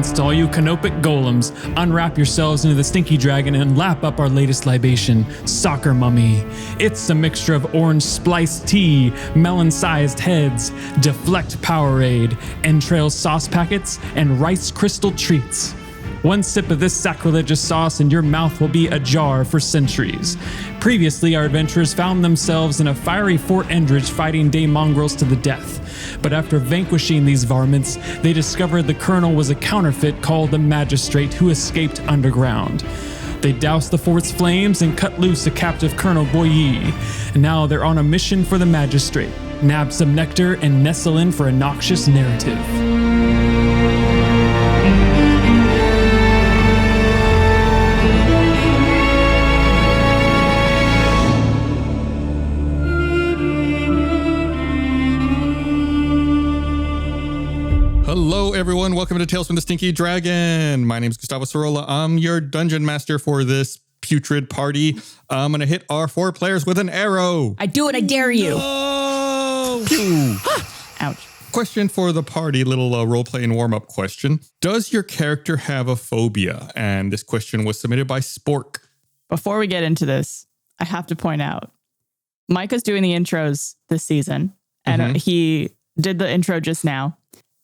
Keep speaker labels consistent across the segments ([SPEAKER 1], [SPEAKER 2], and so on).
[SPEAKER 1] Greetings to all you canopic golems. Unwrap yourselves into the stinky dragon and lap up our latest libation, Soccer Mummy. It's a mixture of orange spliced tea, melon-sized heads, deflect Powerade, entrails sauce packets, and rice crystal treats. One sip of this sacrilegious sauce and your mouth will be ajar for centuries. Previously, our adventurers found themselves in a fiery Fort Endridge fighting day mongrels to the death. But after vanquishing these varmints, they discovered the colonel was a counterfeit called the Magistrate who escaped underground. They doused the fort's flames and cut loose a captive Colonel Boyer. And now they're on a mission for the Magistrate. Nab some nectar and nestle in for a noxious narrative.
[SPEAKER 2] Hello, everyone. Welcome to Tales from the Stinky Dragon. My name is Gustavo Sorolla. I'm your dungeon master for this putrid party. I'm going to hit our 4 players with an arrow.
[SPEAKER 3] I do it. I dare you.
[SPEAKER 2] Oh!
[SPEAKER 3] Ouch.
[SPEAKER 2] Question for the party, little role-play and warm-up question. Does your character have a phobia? And this question was submitted by Spork.
[SPEAKER 3] Before we get into this, I have to point out, Micah's doing the intros this season, and he did the intro just now.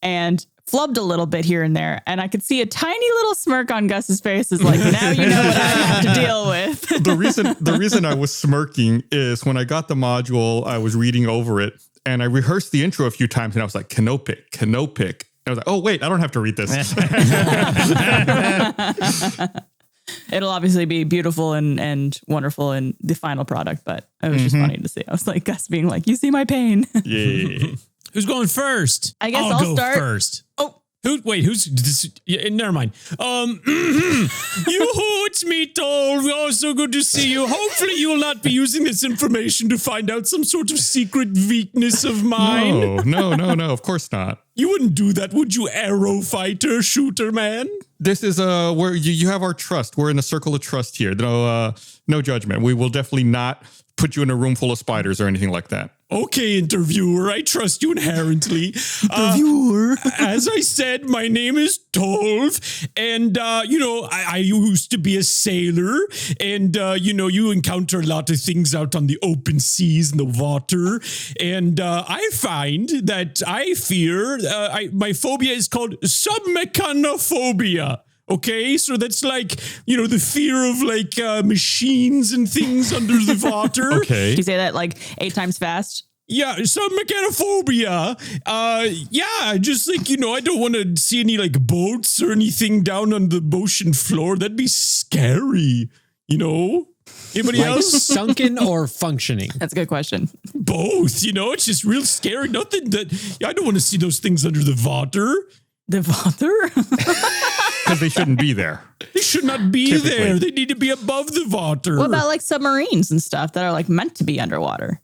[SPEAKER 3] And flubbed a little bit here and there. And I could see a tiny little smirk on Gus's face. Is like, now you know what I have to deal with.
[SPEAKER 2] The reason I was smirking is when I got the module, I was reading over it and I rehearsed the intro a few times and I was like, canopic. And I was like, oh, wait, I don't have to read this.
[SPEAKER 3] It'll obviously be beautiful and wonderful in the final product. But it was just funny to see. I was like, Gus being like, you see my pain.
[SPEAKER 2] Yeah.
[SPEAKER 4] Who's going first?
[SPEAKER 3] I guess I'll
[SPEAKER 4] go
[SPEAKER 3] start
[SPEAKER 4] first.
[SPEAKER 3] Oh,
[SPEAKER 4] Who's this? Yeah, never mind. It's me, Tolv. Oh, so good to see you. Hopefully you will not be using this information to find out some sort of secret weakness of mine.
[SPEAKER 2] No, of course not.
[SPEAKER 4] You wouldn't do that, would you, arrow fighter, shooter man?
[SPEAKER 2] This is where you have our trust. We're in a circle of trust here. No judgment. We will definitely not put you in a room full of spiders or anything like that.
[SPEAKER 4] Okay, interviewer, I trust you inherently. Interviewer. As I said, my name is Tolv, and, I used to be a sailor, and, you encounter a lot of things out on the open seas and the water, and I find that I fear, my phobia is called submechanophobia. Okay, so that's like, the fear of like machines and things under the water.
[SPEAKER 2] Okay.
[SPEAKER 3] Did you say that like 8 times fast?
[SPEAKER 4] Yeah, submechanophobia. Just like, I don't want to see any like boats or anything down on the ocean floor. That'd be scary, Anybody
[SPEAKER 5] like
[SPEAKER 4] else?
[SPEAKER 5] Sunken or functioning?
[SPEAKER 3] That's a good question.
[SPEAKER 4] Both, it's just real scary. Nothing that, I don't want to see those things under the water.
[SPEAKER 3] The water?
[SPEAKER 2] Because they shouldn't be there.
[SPEAKER 4] They should not be there. They need to be above the water.
[SPEAKER 3] What about like submarines and stuff that are like meant to be underwater?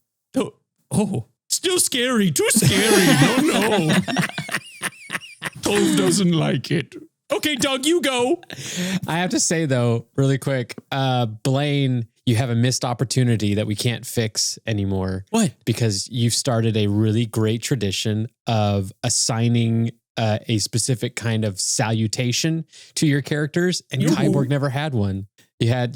[SPEAKER 4] Oh, still scary. Too scary. No. Tolv doesn't like it. Okay, Doug, you go.
[SPEAKER 5] I have to say, though, really quick, Blaine, you have a missed opportunity that we can't fix anymore.
[SPEAKER 4] What?
[SPEAKER 5] Because you've started a really great tradition of assigning a specific kind of salutation to your characters, and Kyborg never had one. You had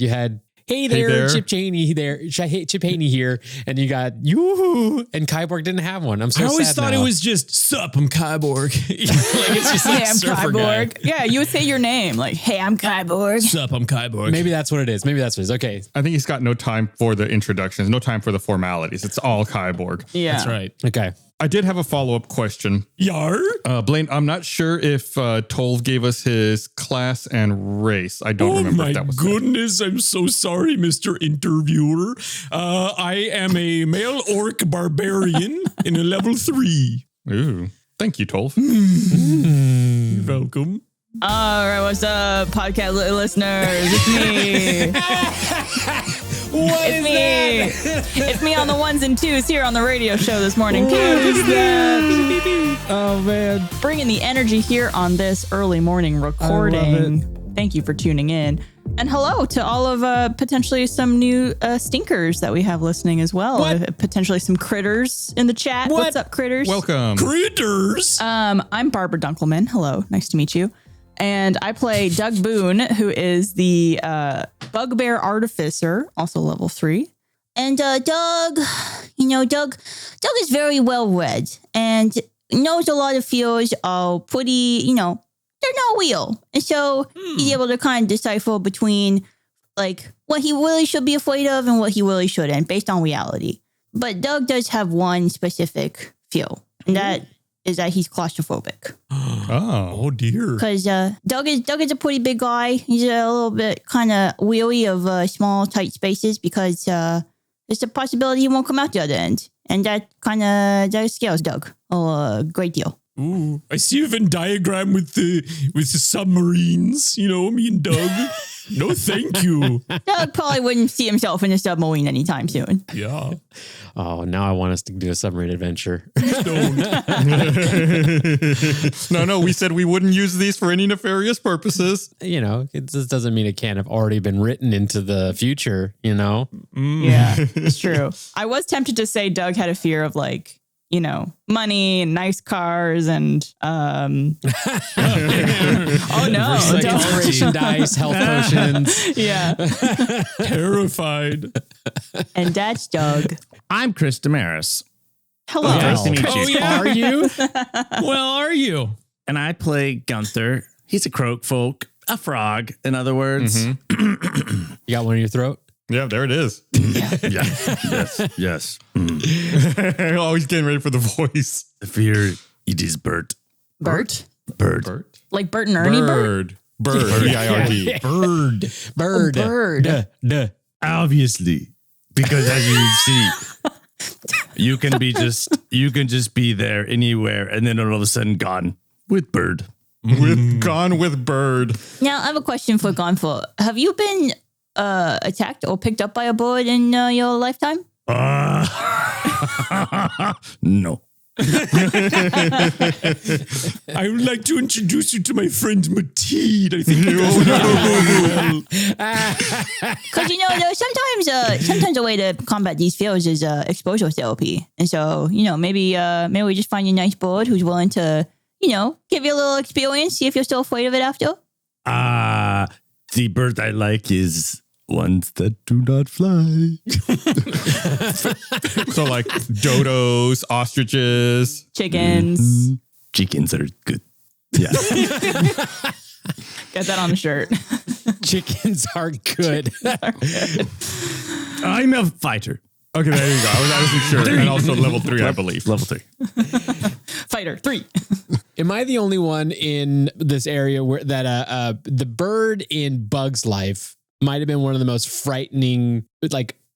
[SPEAKER 5] hey there, Chip Chaney there, Chip Haney here, and you got you, and Kyborg didn't have one. I'm so sad.
[SPEAKER 4] I always thought it was just sup, I'm Kyborg. Like it's just
[SPEAKER 3] hey, I'm Kyborg. Yeah, you would say your name like, hey, I'm Kyborg.
[SPEAKER 4] Sup, I'm Kyborg.
[SPEAKER 5] Maybe that's what it is. Okay.
[SPEAKER 2] I think he's got no time for the introductions, no time for the formalities. It's all Kyborg.
[SPEAKER 3] Yeah,
[SPEAKER 4] that's right.
[SPEAKER 5] Okay.
[SPEAKER 2] I did have a follow-up question.
[SPEAKER 4] Yar?
[SPEAKER 2] Blaine, I'm not sure if Tolv gave us his class and race. I don't remember if that was
[SPEAKER 4] goodness, I'm so sorry, Mr. Interviewer. I am a male orc barbarian in a level 3.
[SPEAKER 2] Ooh, thank you, Tolv.
[SPEAKER 4] You're welcome.
[SPEAKER 3] All right, what's up, podcast listeners? It's me. It's me on the 1s and 2s here on the radio show this morning.
[SPEAKER 5] What is that? Oh, man.
[SPEAKER 3] Bringing the energy here on this early morning recording. Thank you for tuning in. And hello to all of potentially some new stinkers that we have listening as well. Potentially some critters in the chat. What's up, critters?
[SPEAKER 2] Welcome.
[SPEAKER 4] Critters.
[SPEAKER 3] I'm Barbara Dunkelman. Hello. Nice to meet you. And I play Doug Boone, who is the Bugbear Artificer, also level 3. And Doug is very well read and knows a lot of feels are pretty, they're not real. And so he's able to kind of decipher between like what he really should be afraid of and what he really shouldn't based on reality. But Doug does have one specific feel, and that is that he's claustrophobic.
[SPEAKER 4] Oh dear.
[SPEAKER 3] Because Doug is a pretty big guy. He's a little bit kind of weary of small, tight spaces because there's a possibility he won't come out the other end. And that scares Doug a great deal.
[SPEAKER 4] Ooh, I see a Venn diagram with the submarines, me and Doug. No, thank you.
[SPEAKER 3] Doug probably wouldn't see himself in a submarine anytime soon.
[SPEAKER 4] Yeah.
[SPEAKER 5] Oh, now I want us to do a submarine adventure.
[SPEAKER 4] Don't.
[SPEAKER 2] No, we said we wouldn't use these for any nefarious purposes.
[SPEAKER 5] It just doesn't mean it can't have already been written into the future,
[SPEAKER 3] Yeah, it's true. I was tempted to say Doug had a fear of money and nice cars and oh no,
[SPEAKER 5] inspiration dice, health potions.
[SPEAKER 3] Yeah.
[SPEAKER 4] Terrified.
[SPEAKER 3] And that's Doug.
[SPEAKER 6] I'm Chris Damaris.
[SPEAKER 3] Hello.
[SPEAKER 6] Nice to meet you.
[SPEAKER 4] Oh, yeah.
[SPEAKER 5] Are you?
[SPEAKER 4] Well, are you?
[SPEAKER 6] And I play Gunther. He's a croak folk, a frog, in other words.
[SPEAKER 5] You got one in your throat?
[SPEAKER 2] Yeah, there it is.
[SPEAKER 6] Yes.
[SPEAKER 2] Always getting ready for the voice.
[SPEAKER 6] Fear it is Bert.
[SPEAKER 3] Bert?
[SPEAKER 2] Bird.
[SPEAKER 3] Like Bert and Ernie
[SPEAKER 2] Bird. B-I-R-D.
[SPEAKER 5] Bird.
[SPEAKER 3] Bird.
[SPEAKER 5] Duh.
[SPEAKER 6] Obviously, because as you see, you can just be there anywhere, and then all of a sudden gone with Bird.
[SPEAKER 2] Gone with Bird.
[SPEAKER 3] Now I have a question for Gonfo. Have you been attacked or picked up by a bird in your lifetime?
[SPEAKER 6] No.
[SPEAKER 4] I would like to introduce you to my friend Mateed. I think
[SPEAKER 3] Because sometimes a way to combat these fears is exposure therapy, and so maybe we just find a nice bird who's willing to give you a little experience, see if you're still afraid of it after.
[SPEAKER 6] The bird I like is ones that do not fly.
[SPEAKER 2] So like dodos, ostriches,
[SPEAKER 3] Chickens.
[SPEAKER 6] Chickens are good. Yeah.
[SPEAKER 3] Get that on the shirt.
[SPEAKER 5] Chickens are good.
[SPEAKER 6] I'm a fighter.
[SPEAKER 2] Okay, there you go. I wasn't sure. And also level 3, I believe.
[SPEAKER 6] Level 3.
[SPEAKER 3] Fighter 3.
[SPEAKER 5] Am I the only one in this area where that the bird in Bug's life might have been one of the most frightening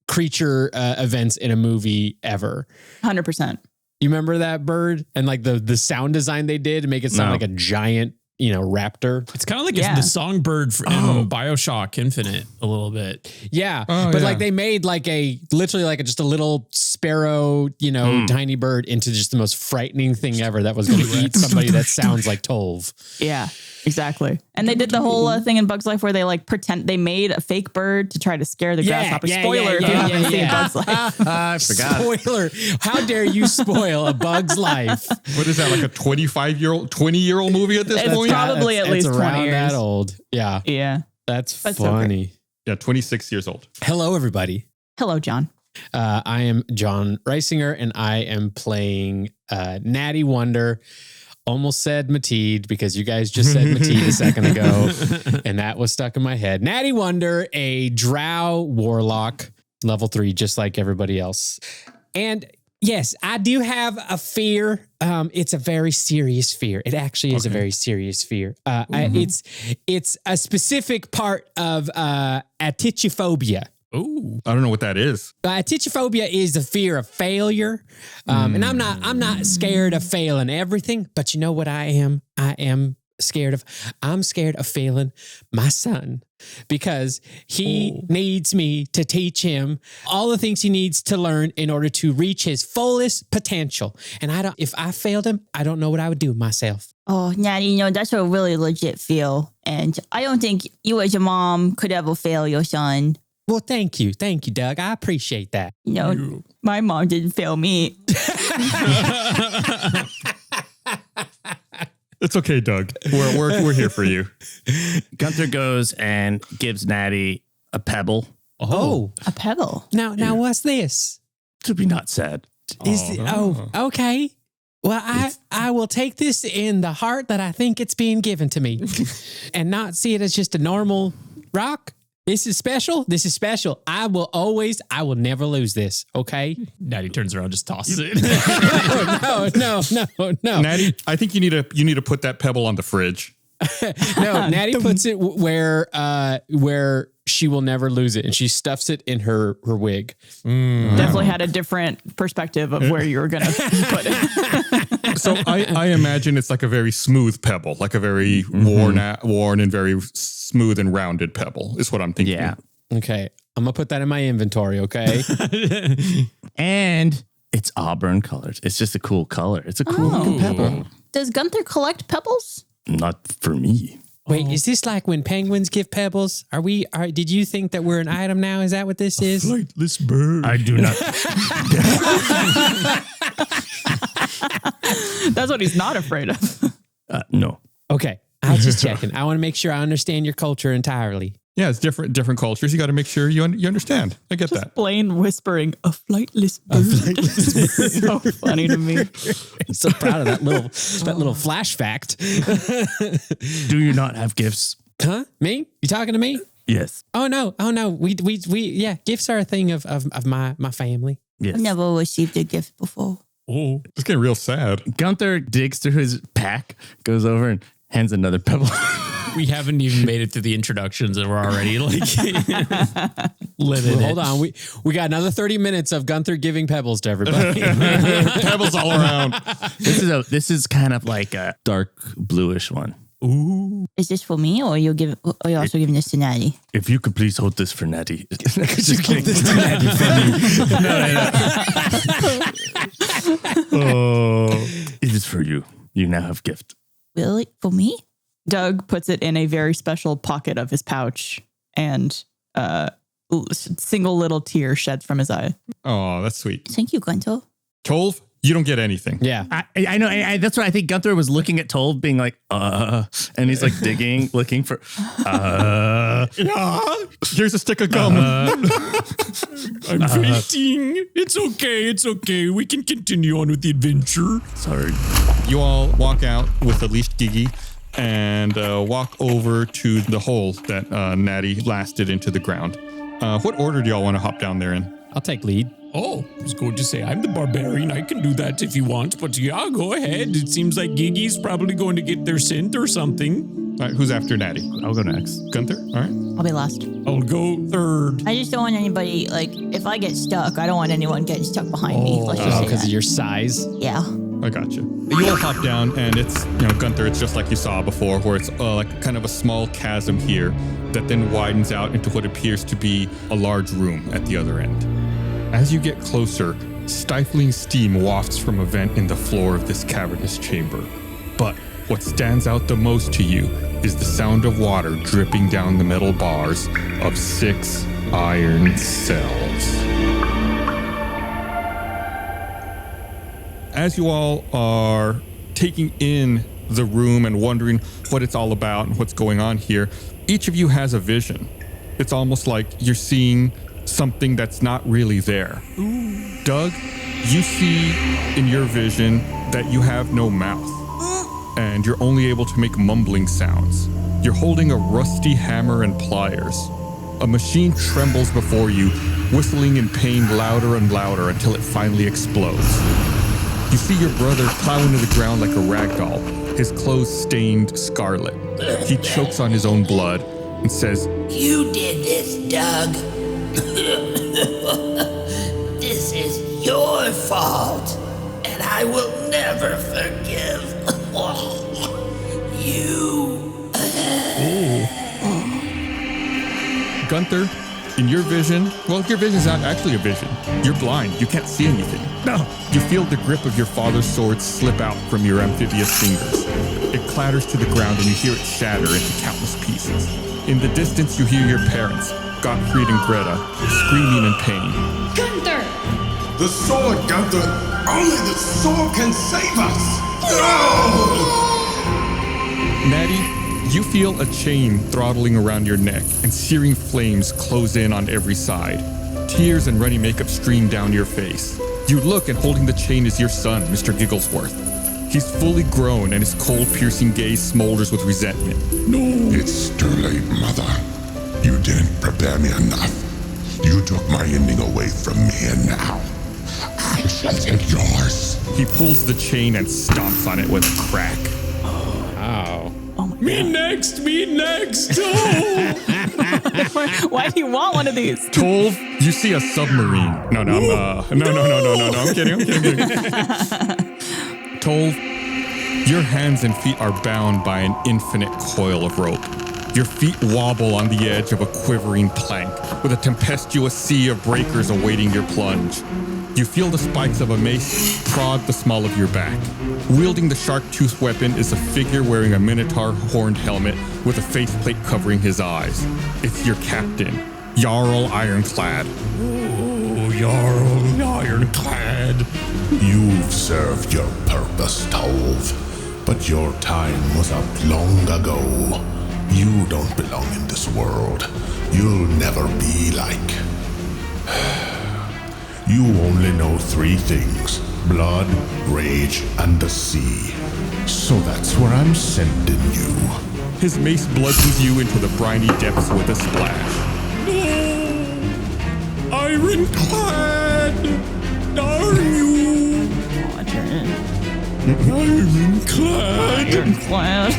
[SPEAKER 5] creature events in a movie ever?
[SPEAKER 3] 100%.
[SPEAKER 5] You remember that bird and the sound design they did to make it sound like a giant raptor?
[SPEAKER 4] it's kind of like the songbird in BioShock Infinite a little bit.
[SPEAKER 5] Yeah.
[SPEAKER 2] Oh,
[SPEAKER 5] but
[SPEAKER 2] yeah.
[SPEAKER 5] they made just a little sparrow, tiny bird into just the most frightening thing ever that was going to eat somebody that sounds like Tolv.
[SPEAKER 3] Yeah, exactly. And they did the whole thing in Bug's Life where they they made a fake bird to try to scare the grasshopper. Spoiler if you haven't seen Bug's Life.
[SPEAKER 6] I forgot.
[SPEAKER 5] Spoiler. How dare you spoil a Bug's Life?
[SPEAKER 2] What is that, like a 20-year-old movie at this
[SPEAKER 3] It's
[SPEAKER 2] point?
[SPEAKER 3] probably at least
[SPEAKER 5] it's
[SPEAKER 3] 20
[SPEAKER 5] around
[SPEAKER 3] years.
[SPEAKER 5] that old. Yeah.
[SPEAKER 3] Yeah.
[SPEAKER 5] That's
[SPEAKER 3] That's
[SPEAKER 5] funny.
[SPEAKER 2] Yeah, 26 years old.
[SPEAKER 5] Hello, everybody.
[SPEAKER 3] Hello, John.
[SPEAKER 5] I am John Reisinger, and I am playing Natty Wonder. Almost said Mateed because you guys just said Mateed a second ago, and that was stuck in my head. Natty Wonder, a drow warlock, level 3, just like everybody else. And yes, I do have a fear. It's a very serious fear. It actually is a very serious fear. It's a specific part of atychiphobia.
[SPEAKER 4] Oh,
[SPEAKER 2] I don't know what that is.
[SPEAKER 5] Atychiphobia is the fear of failure. And I'm not scared of failing everything, but you know what I am? I'm scared of failing my son because he needs me to teach him all the things he needs to learn in order to reach his fullest potential. And if I failed him, I don't know what I would do myself.
[SPEAKER 3] Oh, Natty, that's a really legit feel. And I don't think you as a mom could ever fail your son.
[SPEAKER 5] Well, thank you, Doug. I appreciate that.
[SPEAKER 3] My mom didn't fail me.
[SPEAKER 2] It's okay, Doug. We're here for you.
[SPEAKER 6] Gunther goes and gives Natty a pebble.
[SPEAKER 5] Oh,
[SPEAKER 3] A pebble.
[SPEAKER 5] now what's this?
[SPEAKER 6] To be not sad.
[SPEAKER 5] Okay. Well, I will take this in the heart that I think it's being given to me and not see it as just a normal rock. This is special. This is special. I will never lose this. Okay.
[SPEAKER 4] Natty turns around, just tosses it.
[SPEAKER 5] No.
[SPEAKER 2] Natty, I think you need to put that pebble on the fridge.
[SPEAKER 5] No, Natty puts it where she will never lose it, and she stuffs it in her wig.
[SPEAKER 3] Definitely had a different perspective of where you were going to put it.
[SPEAKER 2] So I imagine it's like a very smooth pebble, like a very worn and very smooth and rounded pebble is what I'm thinking.
[SPEAKER 6] Yeah.
[SPEAKER 5] Okay, I'm gonna put that in my inventory. Okay.
[SPEAKER 6] And it's auburn colored. It's just a cool color. It's a cool looking pebble.
[SPEAKER 3] Does Gunther collect pebbles?
[SPEAKER 6] Not for me.
[SPEAKER 5] Wait, is this like when penguins give pebbles? Did you think that we're an item now? Is that what this is?
[SPEAKER 4] Flightless bird.
[SPEAKER 6] I do not.
[SPEAKER 3] That's what he's not afraid of.
[SPEAKER 6] No.
[SPEAKER 5] Okay, I was just checking. I want to make sure I understand your culture entirely.
[SPEAKER 2] Yeah, it's different cultures. You got to make sure you understand. I get that.
[SPEAKER 3] Blaine whispering, a flightless bird. It's so funny to me.
[SPEAKER 5] I'm so proud of that little flash fact.
[SPEAKER 6] Do you not have gifts?
[SPEAKER 5] Huh? Me? You talking to me?
[SPEAKER 6] Yes.
[SPEAKER 5] Oh no. We yeah, gifts are a thing of my family.
[SPEAKER 6] Yes.
[SPEAKER 3] I've never received a gift before.
[SPEAKER 4] Oh,
[SPEAKER 2] It's getting real sad.
[SPEAKER 6] Gunther digs through his pack, goes over and hands another pebble.
[SPEAKER 4] we haven't even made it to the introductions and we're already like living
[SPEAKER 5] Hold on. We got another 30 minutes of Gunther giving pebbles to everybody.
[SPEAKER 2] Pebbles all around.
[SPEAKER 6] This is kind of like a dark bluish one.
[SPEAKER 4] Ooh.
[SPEAKER 3] Is this for me, or are you also giving this to Natty?
[SPEAKER 6] If you could please hold this for Natty. Just hold this to Natty for me. No. It is for you. You now have gift.
[SPEAKER 3] Really? For me? Doug puts it in a very special pocket of his pouch, and single little tear sheds from his eye.
[SPEAKER 2] Oh, that's sweet.
[SPEAKER 3] Thank you, Gunther.
[SPEAKER 2] Tolv, you don't get anything.
[SPEAKER 5] Yeah.
[SPEAKER 6] I know. That's what I think. Gunther was looking at Tolv being like, and he's like digging, looking for,
[SPEAKER 2] Here's a stick of gum.
[SPEAKER 4] I'm waiting. It's okay. We can continue on with the adventure.
[SPEAKER 6] Sorry.
[SPEAKER 2] You all walk out with at least Gigi and walk over to the hole that Natty lasted into the ground. What order do y'all want to hop down there in?
[SPEAKER 5] I'll take lead.
[SPEAKER 4] Oh, I was going to say I'm the barbarian. I can do that if you want, but yeah, go ahead. It seems like Gigi's probably going to get their scent or something.
[SPEAKER 2] All right, who's after Natty?
[SPEAKER 6] I'll go next.
[SPEAKER 2] Gunther? All right.
[SPEAKER 3] I'll be last.
[SPEAKER 4] I'll go third.
[SPEAKER 3] I just don't want anybody, like, if I get stuck, I don't want anyone getting stuck behind me. Let's just say
[SPEAKER 5] Because
[SPEAKER 3] that.
[SPEAKER 5] of your size.
[SPEAKER 3] Yeah.
[SPEAKER 2] I got you. You all hop down, and it's, Gunther, it's just like you saw before, where it's like kind of a small chasm here that then widens out into what appears to be a large room at the other end. As you get closer, stifling steam wafts from a vent in the floor of this cavernous chamber. But what stands out the most to you is the sound of water dripping down the metal bars of 6 iron cells. As you all are taking in the room and wondering what it's all about and what's going on here, each of you has a vision. It's almost like you're seeing something that's not really there. Ooh. Doug, you see in your vision that you have no mouth and you're only able to make mumbling sounds. You're holding a rusty hammer and pliers. A machine trembles before you, whistling in pain louder and louder until it finally explodes. You see your brother plow into the ground like a ragdoll, his clothes stained scarlet. He chokes on his own blood and says,
[SPEAKER 7] "You did this, Doug. This is your fault, and I will never forgive you."
[SPEAKER 2] Gunther, in your vision, well, your vision's not actually a vision. You're blind. You can't see anything. No. You feel the grip of your father's sword slip out from your amphibious fingers. It clatters to the ground and you hear it shatter into countless pieces. In the distance, you hear your parents, Gottfried and Greta, screaming in pain.
[SPEAKER 8] Gunther!
[SPEAKER 9] The sword, Gunther! Only the sword can save us! No!
[SPEAKER 2] Natty, you feel a chain throttling around your neck and searing flames close in on every side. Tears and runny makeup stream down your face. You look, and holding the chain is your son, Mr. Gigglesworth. He's fully grown, and his cold, piercing gaze smolders with resentment.
[SPEAKER 4] No.
[SPEAKER 8] It's too late, Mother. You didn't prepare me enough. You took my ending away from me, and now I shall take yours.
[SPEAKER 2] He pulls the chain and stomps on it with a crack.
[SPEAKER 5] Wow.
[SPEAKER 3] Oh my
[SPEAKER 4] Me
[SPEAKER 3] God.
[SPEAKER 4] next. Me next. Oh.
[SPEAKER 3] Why do you want one of these?
[SPEAKER 2] Tolv, you see a submarine. No, I'm kidding. Tolv, your hands and feet are bound by an infinite coil of rope. Your feet wobble on the edge of a quivering plank, with a tempestuous sea of breakers awaiting your plunge. You feel the spikes of a mace prod the small of your back. Wielding the shark-toothed weapon is a figure wearing a minotaur horned helmet with a faceplate covering his eyes. It's your captain, Jarl Ironclad.
[SPEAKER 4] Oh, Jarl Ironclad.
[SPEAKER 8] You've served your purpose, Tolv, but your time was up long ago. You don't belong in this world. You'll never be like... You only know 3 things: blood, rage, and the sea. So that's where I'm sending you.
[SPEAKER 2] His mace bludgeons you into the briny depths with a splash.
[SPEAKER 4] No. Ironclad. Are you?
[SPEAKER 3] Oh, I turn in.
[SPEAKER 4] Ironclad.
[SPEAKER 3] Ironclad.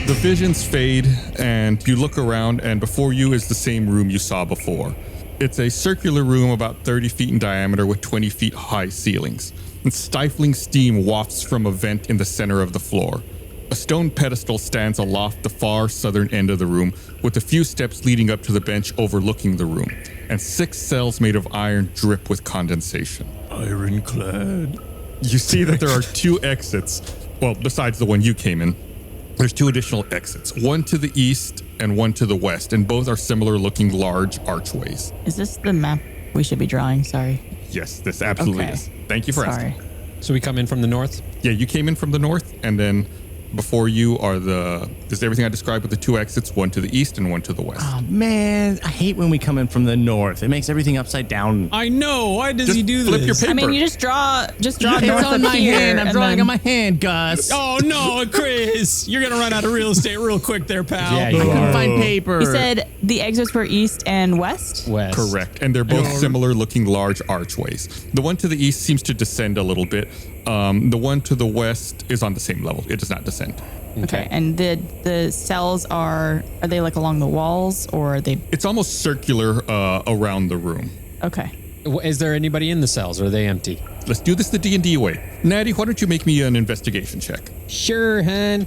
[SPEAKER 2] The visions fade, and you look around, and before you is the same room you saw before. It's a circular room about 30 feet in diameter with 20 feet high ceilings. And stifling steam wafts from a vent in the center of the floor. A stone pedestal stands aloft the far southern end of the room, with a few steps leading up to the bench overlooking the room, and 6 cells made of iron drip with condensation.
[SPEAKER 4] Ironclad.
[SPEAKER 2] You see that there are 2 exits. Well, besides the one you came in, there's 2 additional exits, one to the east and one to the west, and both are similar looking large archways.
[SPEAKER 3] Is this the map we should be drawing? Sorry.
[SPEAKER 2] Yes, this absolutely
[SPEAKER 3] Okay.
[SPEAKER 2] is. Thank you for asking.
[SPEAKER 3] Sorry.
[SPEAKER 5] So we come in from the north?
[SPEAKER 2] Yeah, you came in from the north, and then before you are there's everything I described with the 2 exits, one to the east and one to the west.
[SPEAKER 6] Oh, man, I hate when we come in from the north. It makes everything upside down.
[SPEAKER 4] I know. Why does
[SPEAKER 2] Just
[SPEAKER 4] he do
[SPEAKER 2] flip
[SPEAKER 4] this?
[SPEAKER 2] your paper.
[SPEAKER 3] I mean, you just draw
[SPEAKER 6] It's
[SPEAKER 3] north
[SPEAKER 6] on
[SPEAKER 3] of
[SPEAKER 6] my
[SPEAKER 3] here.
[SPEAKER 6] hand. I'm
[SPEAKER 3] and
[SPEAKER 6] drawing
[SPEAKER 3] then-
[SPEAKER 6] on my hand, Gus.
[SPEAKER 4] Oh no, Chris! You're gonna run out of real estate real quick, there, pal.
[SPEAKER 5] Yeah,
[SPEAKER 6] I
[SPEAKER 5] you
[SPEAKER 6] couldn't
[SPEAKER 5] are.
[SPEAKER 6] find paper.
[SPEAKER 3] You said the exits were east and west?
[SPEAKER 5] West.
[SPEAKER 2] Correct. And they're both similar looking large archways. The one to the east seems to descend a little bit. The one to the west is on the same level. It does not descend.
[SPEAKER 3] Okay. And the cells are they like along the walls, or are they?
[SPEAKER 2] It's almost circular around the room.
[SPEAKER 3] Okay.
[SPEAKER 5] Is there anybody in the cells, or are they empty?
[SPEAKER 2] Let's do this the D&D way. Natty, why don't you make me an investigation check?
[SPEAKER 5] Sure, hun.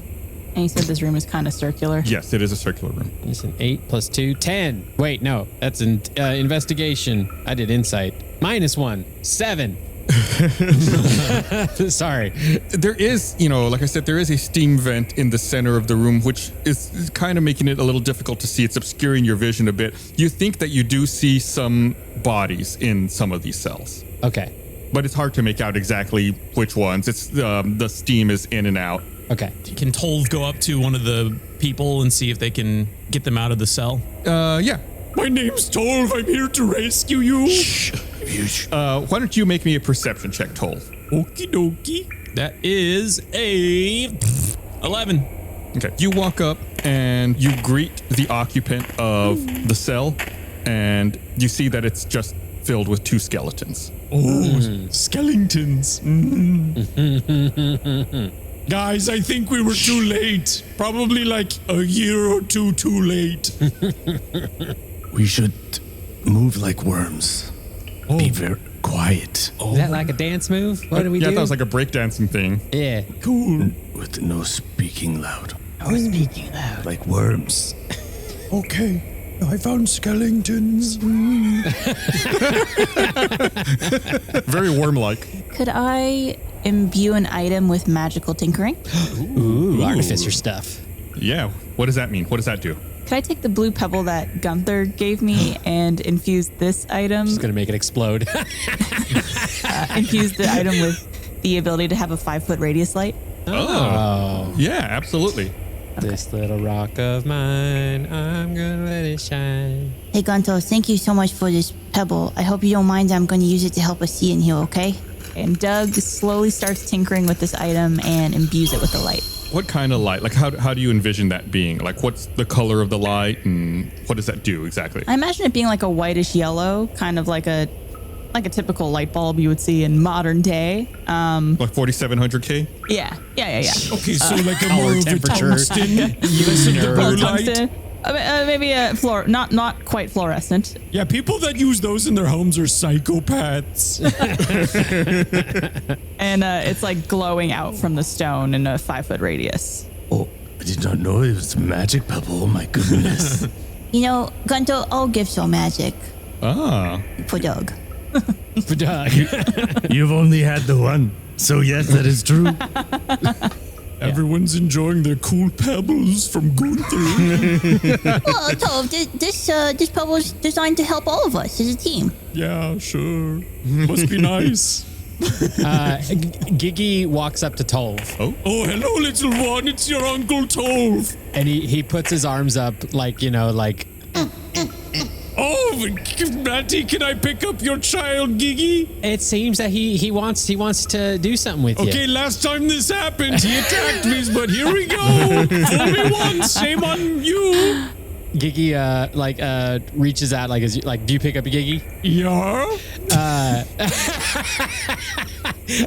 [SPEAKER 3] And you said this room is kind of circular.
[SPEAKER 2] Yes, it is a circular room.
[SPEAKER 5] It's an 8 plus 2, 10. Wait, no, that's an investigation. I did insight. -1, 7. Sorry.
[SPEAKER 2] There is, like I said, there is a steam vent in the center of the room, which is kind of making it a little difficult to see. It's obscuring your vision a bit. You think that you do see some bodies in some of these cells,
[SPEAKER 5] Okay.
[SPEAKER 2] but it's hard to make out exactly which ones. It's the steam is in and out.
[SPEAKER 5] Okay.
[SPEAKER 4] Can Tolv go up to one of the people and see if they can get them out of the cell?
[SPEAKER 2] Yeah.
[SPEAKER 4] My name's Tolv. I'm here to rescue you.
[SPEAKER 2] Why don't you make me a perception check, Tolv?
[SPEAKER 4] Okie dokie. That is a 11.
[SPEAKER 2] Okay. You walk up and you greet the occupant of the cell, and you see that it's just filled with 2 skeletons.
[SPEAKER 4] Oh, Skellingtons. Guys, I think we were too late. Probably like a year or 2 too late.
[SPEAKER 6] We should move like worms. Be very quiet.
[SPEAKER 5] Is that like a dance move? What do we do?
[SPEAKER 2] Yeah, that was like a breakdancing thing.
[SPEAKER 5] Yeah.
[SPEAKER 4] Cool.
[SPEAKER 6] With no speaking loud.
[SPEAKER 3] No speaking loud.
[SPEAKER 6] Like worms.
[SPEAKER 4] Okay. I found Skellingtons.
[SPEAKER 2] Very worm-like.
[SPEAKER 3] Could I imbue an item with magical tinkering?
[SPEAKER 5] Ooh, artificer stuff.
[SPEAKER 2] Yeah. What does that mean? What does that do?
[SPEAKER 3] Could I take the blue pebble that Gunther gave me and infuse this item?
[SPEAKER 5] It's gonna make it explode.
[SPEAKER 3] Infuse the item with the ability to have a 5-foot radius light?
[SPEAKER 2] Oh. Yeah, absolutely.
[SPEAKER 5] This little rock of mine, I'm gonna let it shine.
[SPEAKER 9] Hey, Gunto, thank you so much for this pebble. I hope you don't mind. I'm going to use it to help us see in here, okay?
[SPEAKER 3] And Doug slowly starts tinkering with this item and imbues it with the light.
[SPEAKER 2] What kind of light? Like, how do you envision that being? Like, what's the color of the light, and what does that do exactly?
[SPEAKER 3] I imagine it being like a whitish yellow, kind of like a typical light bulb you would see in modern day.
[SPEAKER 2] Like 4700K?
[SPEAKER 3] Yeah.
[SPEAKER 4] Okay, so like a more of a
[SPEAKER 5] temperature.
[SPEAKER 4] tungsten, less of the blue light.
[SPEAKER 3] Tungsten. Maybe a not quite fluorescent.
[SPEAKER 4] Yeah, people that use those in their homes are psychopaths.
[SPEAKER 3] And it's like glowing out from the stone in a 5-foot radius.
[SPEAKER 6] Oh, I did not know it was magic pebble. Oh my goodness.
[SPEAKER 9] You know, Gunto, all gifts are magic.
[SPEAKER 2] Ah.
[SPEAKER 9] For Doug.
[SPEAKER 5] For Doug.
[SPEAKER 6] You've only had the one. So yes, that is true.
[SPEAKER 4] Everyone's enjoying their cool pebbles from Gunther.
[SPEAKER 9] Well, Tove, this pebble is designed to help all of us as a team.
[SPEAKER 4] Yeah, sure. Must be nice.
[SPEAKER 5] Giggy walks up to Tolv.
[SPEAKER 4] Oh, hello, little one. It's your Uncle Tove.
[SPEAKER 5] And he puts his arms up like,
[SPEAKER 4] Oh, Matty, can I pick up your child, Giggy?
[SPEAKER 5] it seems that he wants to do something with you.
[SPEAKER 4] Okay, last time this happened, he attacked me, but here we go. Fool me once, shame on you.
[SPEAKER 5] Giggy reaches out do you pick up Giggy?
[SPEAKER 4] Yeah?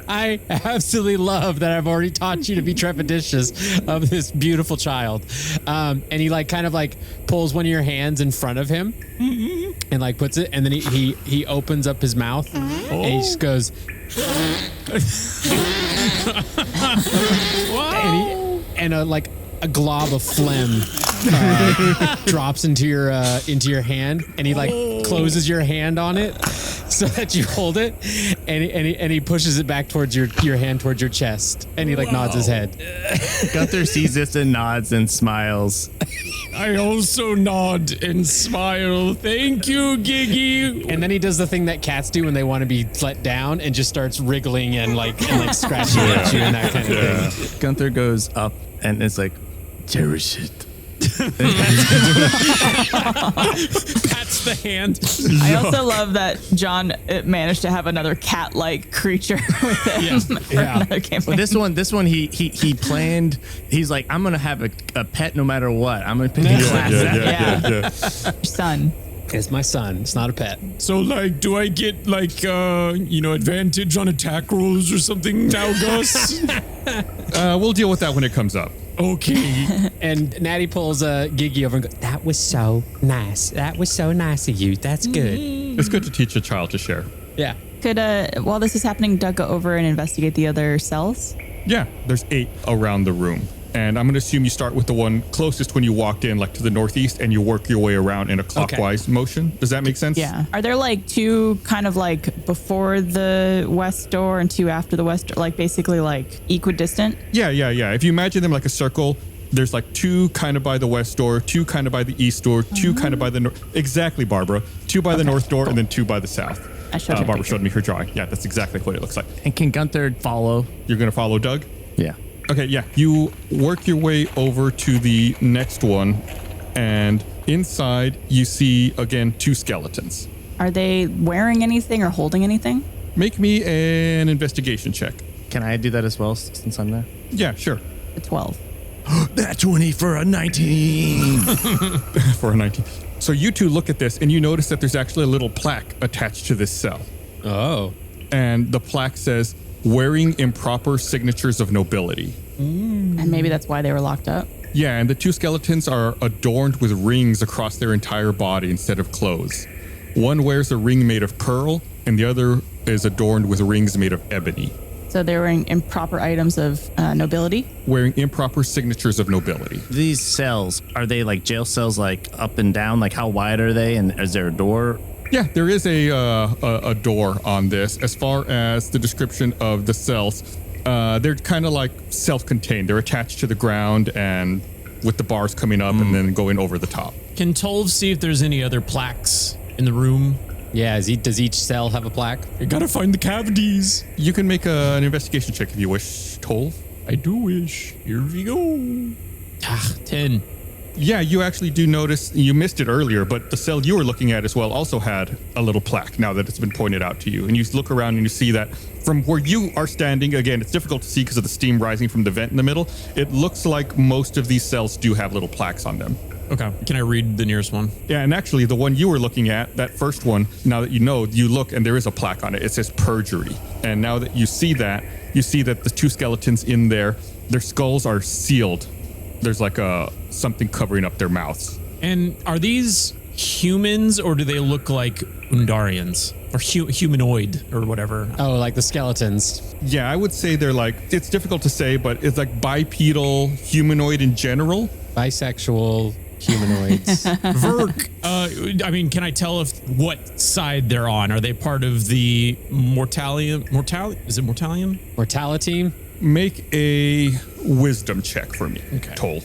[SPEAKER 5] I absolutely love that I've already taught you to be trepidatious of this beautiful child. And he pulls one of your hands in front of him and puts it, and then he opens up his mouth and he just goes and a glob of phlegm drops into your hand, and he closes your hand on it so that you hold it, and he pushes it back towards your hand towards your chest, and he nods his head.
[SPEAKER 6] Gunther sees this and nods and smiles.
[SPEAKER 4] I also nod and smile. Thank you, Giggy.
[SPEAKER 5] And then he does the thing that cats do when they want to be let down, and just starts wriggling and scratching at you and that kind of thing.
[SPEAKER 6] Gunther goes up and it's like, cherish it.
[SPEAKER 4] Pats the hand.
[SPEAKER 3] I also love that John managed to have another cat-like creature with him.
[SPEAKER 5] Yeah.
[SPEAKER 3] Another campaign.
[SPEAKER 6] But this one he planned. He's like, I'm gonna have a pet no matter what. I'm gonna pick a class.
[SPEAKER 3] Yeah. Your son.
[SPEAKER 5] It's my son. It's not a pet.
[SPEAKER 4] So, do I get, advantage on attack rolls or something now, Gus?
[SPEAKER 2] We'll deal with that when it comes up.
[SPEAKER 4] Okay.
[SPEAKER 5] And Natty pulls Giggy over and goes, that was so nice. That was so nice of you. That's good.
[SPEAKER 2] It's good to teach a child to share.
[SPEAKER 5] Yeah.
[SPEAKER 3] Could, while this is happening, Doug go over and investigate the other cells?
[SPEAKER 2] Yeah, there's 8 around the room. And I'm going to assume you start with the one closest when you walked in, to the northeast, and you work your way around in a clockwise motion. Does that make sense?
[SPEAKER 3] Yeah. Are there 2 kind of before the west door and 2 after the west door? Basically equidistant?
[SPEAKER 2] Yeah. If you imagine them like a circle, there's 2 kind of by the west door, 2 kind of by the east door, 2 kind of by the north. Exactly, Barbara. 2 by the north door, and then 2 by the south. Barbara showed me her drawing. Yeah, that's exactly what it looks like.
[SPEAKER 6] And can Gunther follow?
[SPEAKER 2] You're going to follow Doug?
[SPEAKER 6] Yeah.
[SPEAKER 2] Okay, yeah. You work your way over to the next one, and inside you see, again, 2 skeletons.
[SPEAKER 3] Are they wearing anything or holding anything?
[SPEAKER 2] Make me an investigation check.
[SPEAKER 6] Can I do that as well since I'm there?
[SPEAKER 2] Yeah, sure.
[SPEAKER 3] A 12.
[SPEAKER 6] That's 20 for a 19.
[SPEAKER 2] For a 19. So you 2 look at this, and you notice that there's actually a little plaque attached to this cell.
[SPEAKER 5] Oh.
[SPEAKER 2] And the plaque says, wearing improper signatures of nobility.
[SPEAKER 3] And maybe that's why they were locked up.
[SPEAKER 2] Yeah, and the 2 skeletons are adorned with rings across their entire body instead of clothes. One wears a ring made of pearl, and the other is adorned with rings made of ebony.
[SPEAKER 3] So they're wearing improper items of nobility?
[SPEAKER 2] Wearing improper signatures of nobility.
[SPEAKER 6] These cells, are they jail cells, up and down? How wide are they? And is there a door?
[SPEAKER 2] Yeah, there is a door on this. As far as the description of the cells, they're kind of self-contained. They're attached to the ground and with the bars coming up and then going over the top.
[SPEAKER 1] Can Tolv see if there's any other plaques in the room?
[SPEAKER 5] Yeah, does each cell have a plaque?
[SPEAKER 4] You gotta find the cavities.
[SPEAKER 2] You can make an investigation check if you wish, Tolv.
[SPEAKER 4] I do wish. Here we go. 10.
[SPEAKER 2] Yeah, you actually do notice, you missed it earlier, but the cell you were looking at as well also had a little plaque now that it's been pointed out to you. And you look around and you see that from where you are standing, again, it's difficult to see because of the steam rising from the vent in the middle. It looks like most of these cells do have little plaques on them.
[SPEAKER 4] Okay. Can I read the nearest one?
[SPEAKER 2] Yeah, and actually the one you were looking at, that first one, now that you know, you look and there is a plaque on it. It says perjury. And now that you see that the two skeletons in there, their skulls are sealed. There's like something covering up their mouths.
[SPEAKER 4] And are these humans or do they look like Undarians or humanoid or whatever?
[SPEAKER 5] Oh, like the skeletons.
[SPEAKER 2] Yeah, I would say they're like, it's difficult to say, but it's like bipedal humanoid in general.
[SPEAKER 5] Bisexual humanoids.
[SPEAKER 4] Verk, I mean, can I tell what side they're on? Are they part of the Mortalium? Is it Mortalium?
[SPEAKER 5] Mortality?
[SPEAKER 2] Make a wisdom check for me,
[SPEAKER 4] Okay.
[SPEAKER 2] Toll.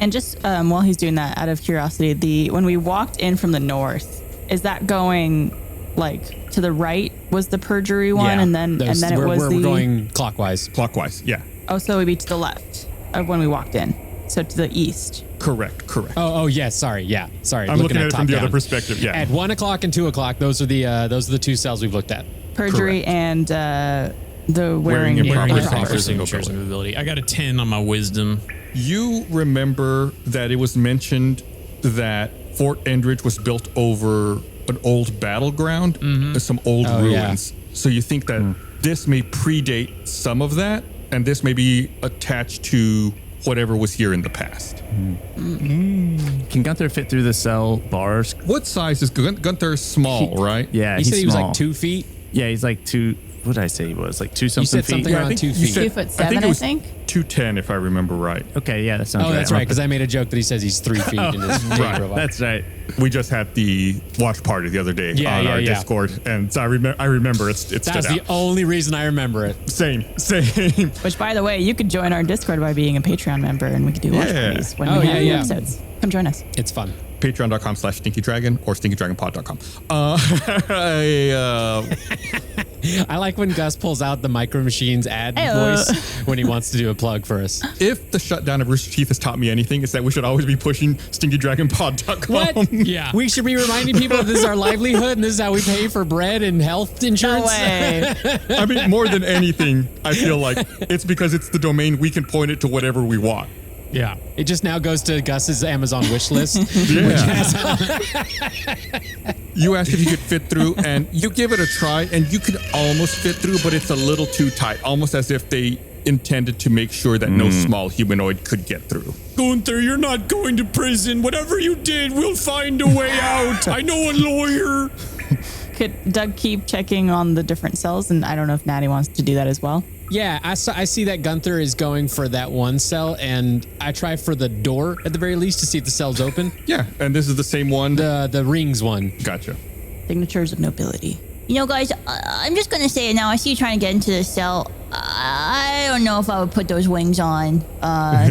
[SPEAKER 3] And just while he's doing that, out of curiosity, when we walked in from the north, is that going like to the right? Was the perjury one,
[SPEAKER 5] Yeah,
[SPEAKER 3] and then
[SPEAKER 5] we're going clockwise.
[SPEAKER 2] Clockwise, yeah.
[SPEAKER 3] Oh, so it would be to the left of when we walked in, so to the east.
[SPEAKER 2] Correct.
[SPEAKER 5] Oh, yes. Sorry. Yeah. Sorry.
[SPEAKER 2] I'm looking at it from the
[SPEAKER 5] top-down.
[SPEAKER 2] other perspective. Yeah.
[SPEAKER 5] At 1 o'clock and 2 o'clock, those are the two cells we've looked at.
[SPEAKER 3] Perjury and the wearing
[SPEAKER 2] improper
[SPEAKER 3] improper
[SPEAKER 4] signatures of ability. I got a 10 on my wisdom.
[SPEAKER 2] You remember that it was mentioned that Fort Endridge was built over an old battleground, some old ruins. Yeah. So you think that this may predate some of that, and this may be attached to whatever was here in the past.
[SPEAKER 6] Can Gunther fit through the cell bars?
[SPEAKER 2] What size is Gunther? Small, right?
[SPEAKER 6] Yeah,
[SPEAKER 5] He said he
[SPEAKER 6] small.
[SPEAKER 5] was like 2 feet.
[SPEAKER 6] Yeah, he's like 2. What did I say he was? Like 2 something
[SPEAKER 5] said
[SPEAKER 6] feet?
[SPEAKER 5] something around 2 feet.
[SPEAKER 3] 2'7", I think.
[SPEAKER 2] 210, if I remember right.
[SPEAKER 6] Okay, yeah, that sounds right.
[SPEAKER 5] Oh, that's right, because I made a joke that he says he's 3 feet in his
[SPEAKER 2] Right,
[SPEAKER 5] profile.
[SPEAKER 6] That's right.
[SPEAKER 2] We just had the watch party the other day on our Discord, and so I remember it stood
[SPEAKER 5] That's
[SPEAKER 2] out.
[SPEAKER 5] the only reason I remember it.
[SPEAKER 2] Same.
[SPEAKER 3] Which, by the way, you could join our Discord by being a Patreon member, and we could do watch parties when we have new episodes. Come join us.
[SPEAKER 5] It's fun.
[SPEAKER 2] Patreon.com/StinkyDragon or StinkyDragonPod.com.
[SPEAKER 5] I like when Gus pulls out the Micro Machines ad voice when he wants to do a plug for us.
[SPEAKER 2] If the shutdown of Rooster Teeth has taught me anything, it's that we should always be pushing StinkyDragonPod.com.
[SPEAKER 5] What?
[SPEAKER 4] Yeah.
[SPEAKER 5] We should be reminding people that this is our livelihood and this is how we pay for bread and health insurance.
[SPEAKER 3] No way.
[SPEAKER 2] I mean, more than anything, I feel like it's because it's the domain we can point it to whatever we want.
[SPEAKER 4] Yeah.
[SPEAKER 5] It just now goes to Gus's Amazon wish list.
[SPEAKER 2] You asked if you could fit through, and you give it a try, and you could almost fit through, but it's a little too tight, almost as if they intended to make sure that no small humanoid could get through.
[SPEAKER 4] Gunther, you're not going to prison. Whatever you did, we'll find a way out. I know a lawyer.
[SPEAKER 3] Could Doug keep checking on the different cells? And I don't know if Natty wants to do that as well.
[SPEAKER 5] Yeah, I see that Gunther is going for that one cell, and I try for the door at the very least to see if the cell's open.
[SPEAKER 2] Yeah, and this is the same one?
[SPEAKER 5] The rings one.
[SPEAKER 2] Gotcha.
[SPEAKER 3] Signatures of nobility.
[SPEAKER 9] You know, guys, I'm just gonna say it now. I see you trying to get into this cell. I don't know if I would put those wings on,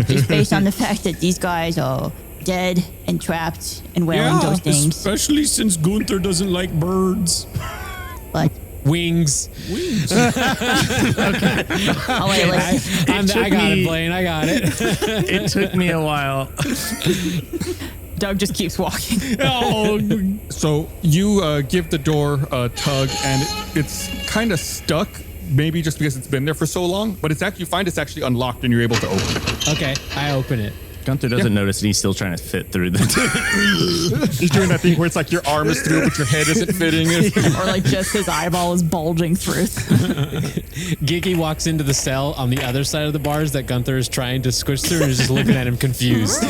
[SPEAKER 9] just based on the fact that these guys are dead and trapped and wearing those things.
[SPEAKER 4] Especially since Gunther doesn't like birds.
[SPEAKER 9] But
[SPEAKER 5] Wings.
[SPEAKER 9] oh wait,
[SPEAKER 5] I got it, Blaine. I got it.
[SPEAKER 6] It took me a while.
[SPEAKER 3] Doug just keeps walking.
[SPEAKER 2] So you give the door a tug, and it's kind of stuck, maybe just because it's been there for so long, but you find it's actually unlocked, and you're able to open it.
[SPEAKER 5] Okay, I open it.
[SPEAKER 6] Gunther doesn't notice, and he's still trying to fit through the.
[SPEAKER 2] He's doing that thing where it's like your arm is through, but your head isn't fitting.
[SPEAKER 3] Or like just his eyeball is bulging through.
[SPEAKER 5] Giggy walks into the cell on the other side of the bars that Gunther is trying to squish through and is just looking at him confused.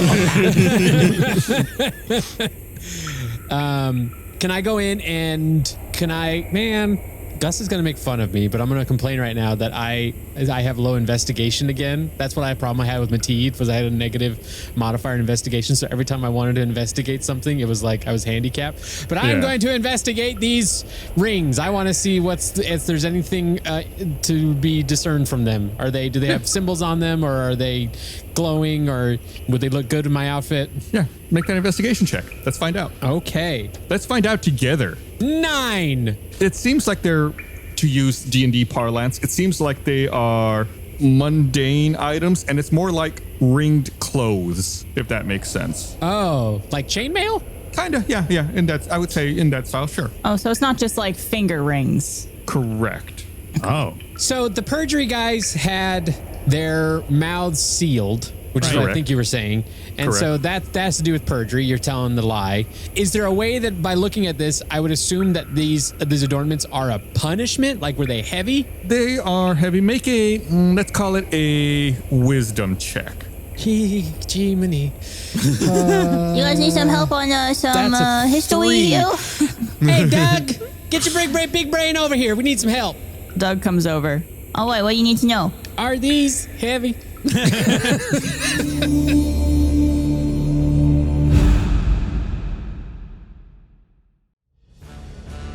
[SPEAKER 5] Can I go in and Gus is going to make fun of me, but I'm going to complain right now that I have low investigation again. That's what problem I had with my teeth was I had a negative modifier in investigation. So every time I wanted to investigate something, it was like I was handicapped. But I'm going to investigate these rings. I want to see if there's anything to be discerned from them. Do they have symbols on them, or are they glowing, or would they look good in my outfit?
[SPEAKER 2] Yeah, make that investigation check. Let's find out.
[SPEAKER 5] Okay.
[SPEAKER 2] Let's find out together.
[SPEAKER 5] 9.
[SPEAKER 2] It seems like they're, to use D&D parlance, it seems like they are mundane items, and it's more like ringed clothes, if that makes sense.
[SPEAKER 5] Oh, like chainmail?
[SPEAKER 2] Kinda, yeah. I would say in that style, sure.
[SPEAKER 3] Oh, so it's not just like finger rings.
[SPEAKER 2] Correct.
[SPEAKER 6] Oh.
[SPEAKER 5] So the perjury guys had their mouths sealed, which is what I think you were saying. And so that has to do with perjury. You're telling the lie. Is there a way that by looking at this, I would assume that these adornments are a punishment? Like, were they heavy?
[SPEAKER 2] They are heavy. Make a, let's call it a wisdom check.
[SPEAKER 5] Jiminy.
[SPEAKER 9] You guys need some help on some history?
[SPEAKER 5] Hey, Doug, get your big brain over here. We need some help.
[SPEAKER 3] Doug comes over.
[SPEAKER 9] Oh, wait, what do you need to know?
[SPEAKER 5] Are these heavy?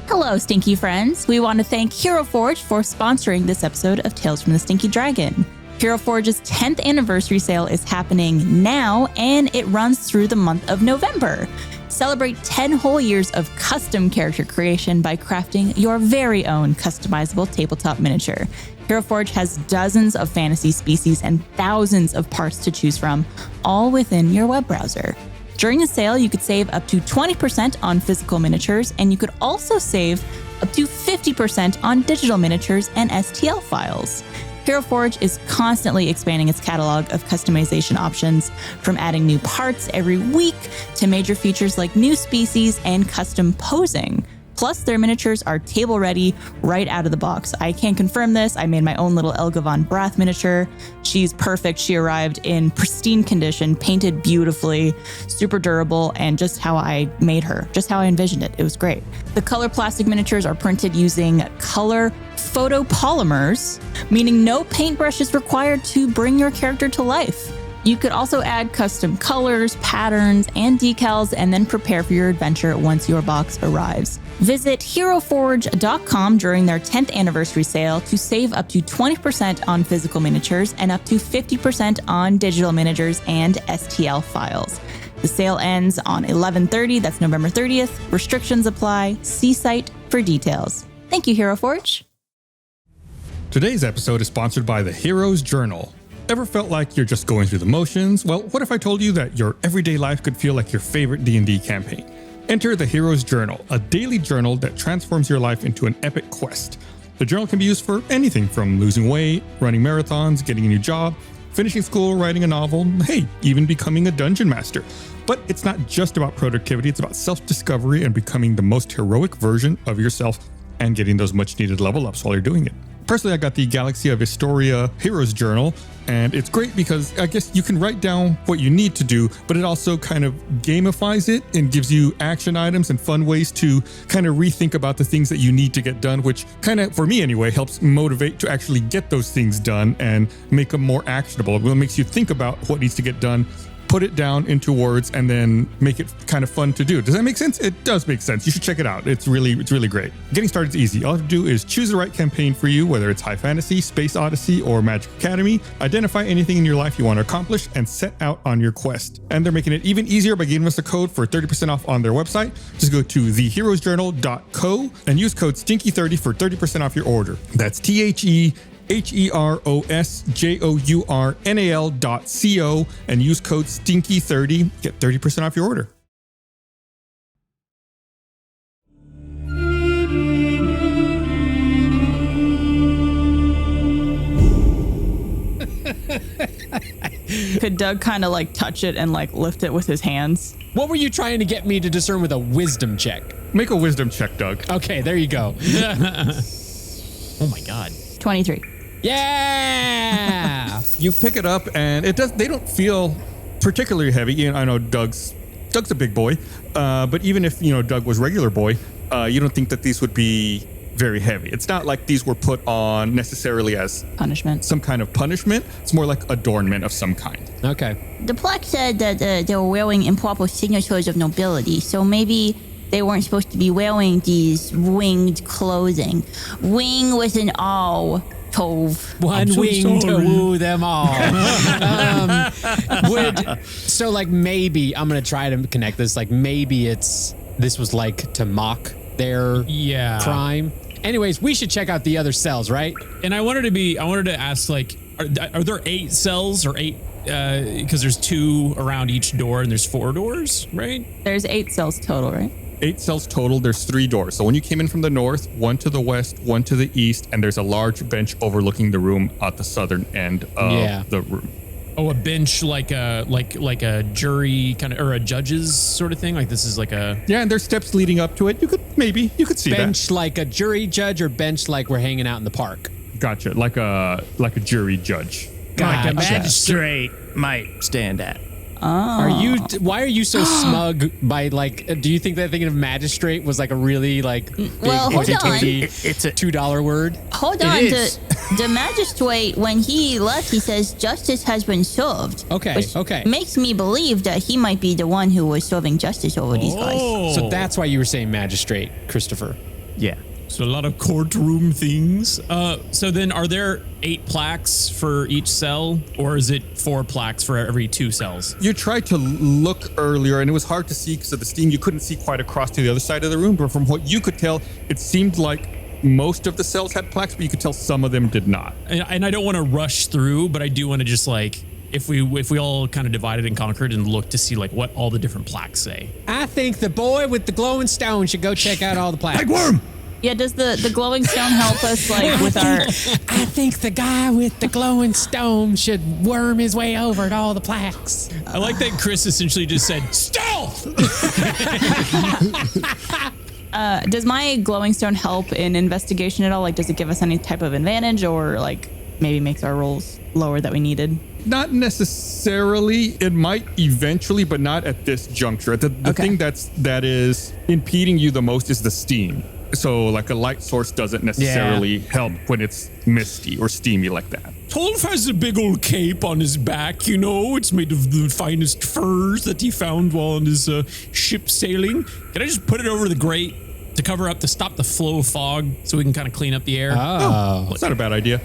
[SPEAKER 3] Hello, Stinky friends. We want to thank Hero Forge for sponsoring this episode of Tales from the Stinky Dragon. Hero Forge's 10th anniversary sale is happening now, and it runs through the month of November. Celebrate 10 whole years of custom character creation by crafting your very own customizable tabletop miniature. Hero Forge has dozens of fantasy species and thousands of parts to choose from, all within your web browser. During the sale, you could save up to 20% on physical miniatures, and you could also save up to 50% on digital miniatures and STL files. Hero Forge is constantly expanding its catalog of customization options, from adding new parts every week to major features like new species and custom posing. Plus, their miniatures are table ready right out of the box. I can confirm this. I made my own little Elga von Brath miniature. She's perfect. She arrived in pristine condition, painted beautifully, super durable, and just how I made her, just how I envisioned it. It was great. The color plastic miniatures are printed using color photopolymers, meaning no paintbrush is required to bring your character to life. You could also add custom colors, patterns, and decals, and then prepare for your adventure once your box arrives. Visit HeroForge.com during their 10th anniversary sale to save up to 20% on physical miniatures and up to 50% on digital miniatures and STL files. The sale ends on 11/30, that's November 30th. Restrictions apply. See site for details. Thank you, Hero Forge.
[SPEAKER 2] Today's episode is sponsored by the Hero's Journal. Ever felt like you're just going through the motions? Well, what if I told you that your everyday life could feel like your favorite D&D campaign? Enter the Hero's Journal, a daily journal that transforms your life into an epic quest. The journal can be used for anything from losing weight, running marathons, getting a new job, finishing school, writing a novel, hey, even becoming a dungeon master. But it's not just about productivity, it's about self-discovery and becoming the most heroic version of yourself and getting those much needed level ups while you're doing it. Personally, I got the Galaxy of Historia Heroes Journal, and it's great because I guess you can write down what you need to do, but it also kind of gamifies it and gives you action items and fun ways to kind of rethink about the things that you need to get done, which kind of, for me anyway, helps motivate to actually get those things done and make them more actionable. It makes you think about what needs to get done, put it down into words, and then make it kind of fun to do. Does that make sense? It does make sense. You should check it out. It's really great. Getting started is easy. All you have to do is choose the right campaign for you, whether it's high fantasy, space odyssey, or Magic Academy. Identify anything in your life you want to accomplish and set out on your quest. And they're making it even easier by giving us a code for 30% off on their website. Just go to theheroesjournal.co and use code STINKY30 for 30% off your order. That's TheheroesJournal.co and use code STINKY30. Get 30% off your order.
[SPEAKER 3] Could Doug kind of like touch it and like lift it with his hands?
[SPEAKER 5] What were you trying to get me to discern with a wisdom check?
[SPEAKER 2] Make a wisdom check, Doug.
[SPEAKER 5] Okay, there you go.
[SPEAKER 4] Oh my God.
[SPEAKER 3] 23.
[SPEAKER 5] Yeah.
[SPEAKER 2] You pick it up and they don't feel particularly heavy. I know Doug's a big boy, but even if Doug was regular boy, you don't think that these would be very heavy. It's not like these were put on necessarily as
[SPEAKER 3] punishment,
[SPEAKER 2] some kind of punishment. It's more like adornment of some kind.
[SPEAKER 5] Okay.
[SPEAKER 9] The plaque said that they were wearing improper signatures of nobility, so maybe they weren't supposed to be wearing these winged clothing. Wing with an O. Tove.
[SPEAKER 5] One wing to woo them all. So like maybe I'm gonna try to connect this. Like maybe this was like to mock their crime. Anyways, we should check out the other cells, right?
[SPEAKER 1] And I wanted to ask, like,
[SPEAKER 4] are there 8 cells or 8? Because there's 2 around each door and there's 4 doors, right?
[SPEAKER 3] There's 8 cells total, right?
[SPEAKER 2] 8 cells total. There's 3 doors. So when you came in from the north, 1 to the west, 1 to the east, and there's a large bench overlooking the room at the southern end of the room.
[SPEAKER 4] Oh, a bench like a jury kind of, or a judge's sort of thing. Like this is like a
[SPEAKER 2] and there's steps leading up to it. You could see
[SPEAKER 5] bench like a jury judge, or bench like we're hanging out in the park.
[SPEAKER 2] Gotcha. Like a jury judge.
[SPEAKER 6] Like a magistrate might stand at.
[SPEAKER 5] Why are you so smug by do you think that thinking of magistrate was like a really big
[SPEAKER 9] Well, hold on.
[SPEAKER 5] It's a $2 word?
[SPEAKER 9] Hold on. The magistrate, when he left, he says justice has been served.
[SPEAKER 5] Okay.
[SPEAKER 9] Makes me believe that he might be the one who was serving justice over these guys.
[SPEAKER 5] So that's why you were saying magistrate, Christopher.
[SPEAKER 6] Yeah.
[SPEAKER 4] So a lot of courtroom things. So then are there 8 plaques for each cell, or is it 4 plaques for every 2 cells?
[SPEAKER 2] You tried to look earlier, and it was hard to see because of the steam. You couldn't see quite across to the other side of the room, but from what you could tell, it seemed like most of the cells had plaques, but you could tell some of them did not.
[SPEAKER 4] And I don't want to rush through, but I do want to just if we all kind of divided and conquered and looked to see what all the different plaques say.
[SPEAKER 5] I think the boy with the glowing stone should go check out all the plaques.
[SPEAKER 6] Worm!
[SPEAKER 3] Yeah, does the glowing stone help us with our...
[SPEAKER 5] I think the guy with the glowing stone should worm his way over to all the plaques.
[SPEAKER 4] I like that Chris essentially just said, stealth!
[SPEAKER 3] Does my glowing stone help in investigation at all? Does it give us any type of advantage, or maybe makes our rolls lower that we needed?
[SPEAKER 2] Not necessarily. It might eventually, but not at this juncture. The thing that is impeding you the most is the steam. So a light source doesn't necessarily help when it's misty or steamy like that.
[SPEAKER 4] Tolf has a big old cape on his back, It's made of the finest furs that he found while on his ship sailing. Can I just put it over the grate to cover up, to stop the flow of fog so we can kind of clean up the air?
[SPEAKER 2] Oh, that's not a bad idea.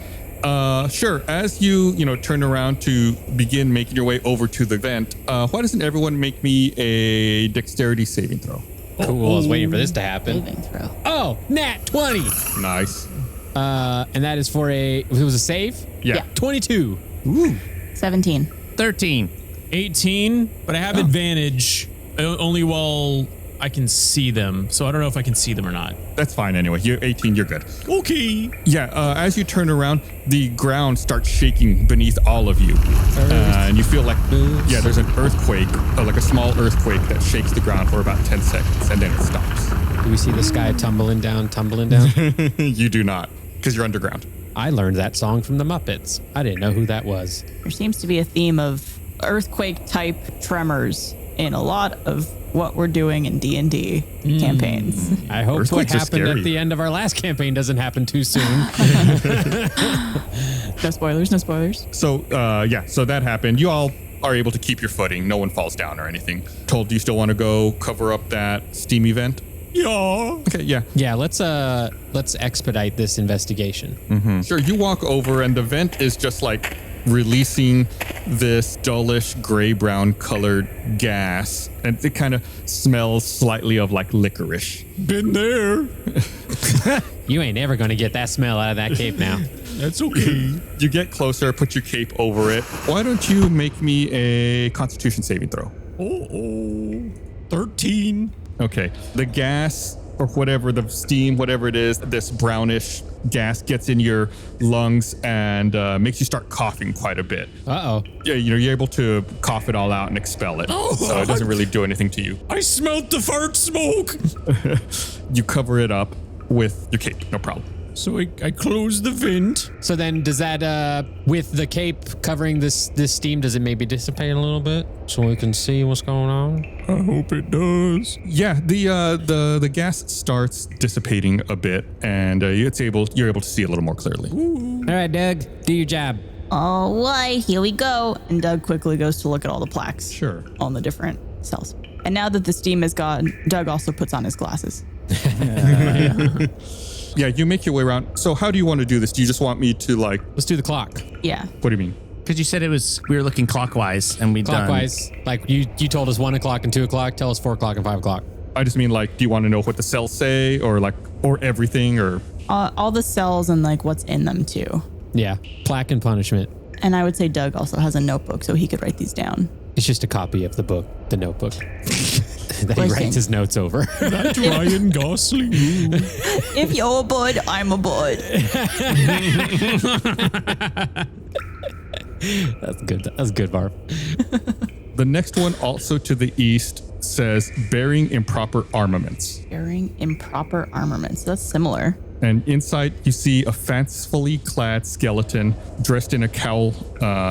[SPEAKER 2] Sure. As you turn around to begin making your way over to the vent, why doesn't everyone make me a dexterity saving throw?
[SPEAKER 5] Cool. I was waiting for this to happen.
[SPEAKER 9] Saving throw.
[SPEAKER 5] Oh, nat 20.
[SPEAKER 2] Nice.
[SPEAKER 5] And that is for it was a save?
[SPEAKER 2] Yeah.
[SPEAKER 5] 22.
[SPEAKER 2] Ooh.
[SPEAKER 3] 17.
[SPEAKER 6] 13.
[SPEAKER 4] 18, but I have advantage only while I can see them. So I don't know if I can see them or not.
[SPEAKER 2] That's fine anyway. You're 18, you're good.
[SPEAKER 4] Okay.
[SPEAKER 2] Yeah, as you turn around, the ground starts shaking beneath all of you. And you feel there's an earthquake, like a small earthquake that shakes the ground for about 10 seconds, and then it stops.
[SPEAKER 5] Do we see the sky tumbling down?
[SPEAKER 2] You do not, because you're underground.
[SPEAKER 5] I learned that song from the Muppets. I didn't know who that was.
[SPEAKER 3] There seems to be a theme of earthquake-type tremors in a lot of what we're doing in D&D campaigns.
[SPEAKER 5] I hope
[SPEAKER 2] Earthquakes
[SPEAKER 5] what
[SPEAKER 2] are
[SPEAKER 5] happened
[SPEAKER 2] scary.
[SPEAKER 5] at the end of our last campaign doesn't happen too soon.
[SPEAKER 3] No spoilers, no spoilers.
[SPEAKER 2] So, so that happened. You all are able to keep your footing. No one falls down or anything. Do you still want to go cover up that steam event?
[SPEAKER 4] Yeah.
[SPEAKER 2] Okay, yeah.
[SPEAKER 5] Yeah, let's expedite this investigation.
[SPEAKER 2] Sure, you walk over and the vent is just releasing this dullish gray-brown colored gas, and it kind of smells slightly of licorice.
[SPEAKER 4] Been there.
[SPEAKER 5] You ain't ever going to get that smell out of that cape now.
[SPEAKER 4] That's okay.
[SPEAKER 2] You get closer, put your cape over it. Why don't you make me a Constitution saving throw?
[SPEAKER 4] 13.
[SPEAKER 2] Okay. The gas or whatever, the steam, whatever it is, this brownish gas gets in your lungs and makes you start coughing quite a bit.
[SPEAKER 5] Uh-oh.
[SPEAKER 2] Yeah, you're able to cough it all out and expel it. So it doesn't really do anything to you.
[SPEAKER 4] I smelt the fart smoke.
[SPEAKER 2] You cover it up with your cape, no problem.
[SPEAKER 4] So I close the vent.
[SPEAKER 5] So then does that, with the cape covering this steam, does it maybe dissipate a little bit so we can see what's going on?
[SPEAKER 4] I hope it does.
[SPEAKER 2] Yeah, the gas starts dissipating a bit, and you're able to see a little more clearly.
[SPEAKER 5] All right, Doug, do your job.
[SPEAKER 9] All right, here we go.
[SPEAKER 3] And Doug quickly goes to look at all the plaques.
[SPEAKER 2] Sure.
[SPEAKER 3] On the different cells. And now that the steam is gone, Doug also puts on his glasses.
[SPEAKER 2] Yeah, you make your way around. So how do you want to do this? Do you just want me to
[SPEAKER 5] Let's do the clock.
[SPEAKER 3] Yeah.
[SPEAKER 2] what do you mean?
[SPEAKER 6] Because you said we were looking clockwise and we
[SPEAKER 5] Clockwise. You told us 1 o'clock and 2 o'clock. Tell us 4 o'clock and 5 o'clock.
[SPEAKER 2] I just mean do you want to know what the cells say or everything or?
[SPEAKER 3] All the cells and what's in them too.
[SPEAKER 5] Yeah. Plaque and punishment.
[SPEAKER 3] And I would say Doug also has a notebook, so he could write these down.
[SPEAKER 5] It's just a copy of the book, the notebook, that he
[SPEAKER 9] Listen.
[SPEAKER 5] writes his notes over.
[SPEAKER 4] That Ryan Gosling. Ooh.
[SPEAKER 3] If you're a bud, I'm a bud.
[SPEAKER 5] That's good. That's good, Barb.
[SPEAKER 2] The next one, also to the east, says bearing improper armaments.
[SPEAKER 3] Carrying improper armaments. That's similar.
[SPEAKER 2] And inside, you see a fancifully clad skeleton dressed in a cowl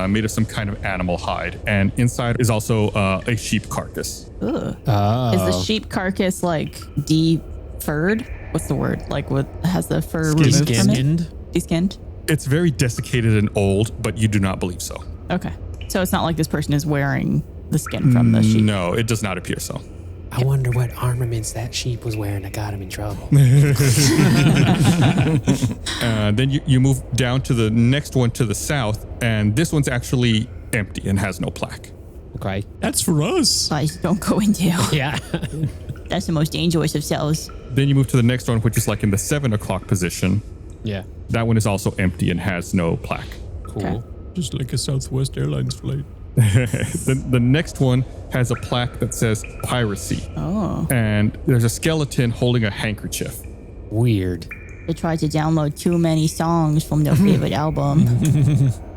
[SPEAKER 2] made of some kind of animal hide. And inside is also a sheep carcass.
[SPEAKER 3] Ugh.
[SPEAKER 5] Oh.
[SPEAKER 3] Is the sheep carcass like de-furred? What's the word? Like what has the fur removed from it?
[SPEAKER 5] Skinned?
[SPEAKER 3] De-skinned?
[SPEAKER 2] It's very desiccated and old, but you do not believe so.
[SPEAKER 3] Okay. So it's not like this person is wearing the skin from the sheep.
[SPEAKER 2] No, it does not appear so.
[SPEAKER 5] I wonder what armaments that sheep was wearing that got him in trouble.
[SPEAKER 2] Then you move down to the next one to the south, and this one's actually empty and has no plaque.
[SPEAKER 5] Okay.
[SPEAKER 4] That's for us.
[SPEAKER 9] Guys, don't go in there.
[SPEAKER 5] Yeah.
[SPEAKER 9] That's the most dangerous of cells.
[SPEAKER 2] Then you move to the next one, which is like in the 7 o'clock position.
[SPEAKER 5] Yeah.
[SPEAKER 2] That one is also empty and has no plaque.
[SPEAKER 5] Cool.
[SPEAKER 3] Okay.
[SPEAKER 4] Just like a Southwest Airlines flight.
[SPEAKER 2] The next one has a plaque that says piracy.
[SPEAKER 3] Oh.
[SPEAKER 2] And there's a skeleton holding a handkerchief.
[SPEAKER 5] Weird.
[SPEAKER 9] They tried to download too many songs from their favorite album.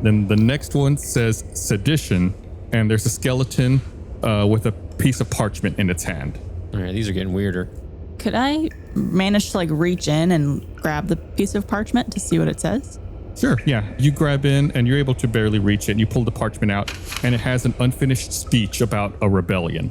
[SPEAKER 2] Then the next one says sedition, and there's a skeleton with a piece of parchment in its hand.
[SPEAKER 5] All right, these are getting weirder.
[SPEAKER 3] Could I manage to like reach in and grab the piece of parchment to see what it says?
[SPEAKER 2] Sure, yeah. You grab in and you're able to barely reach it. You pull the parchment out, and it has an unfinished speech about a rebellion.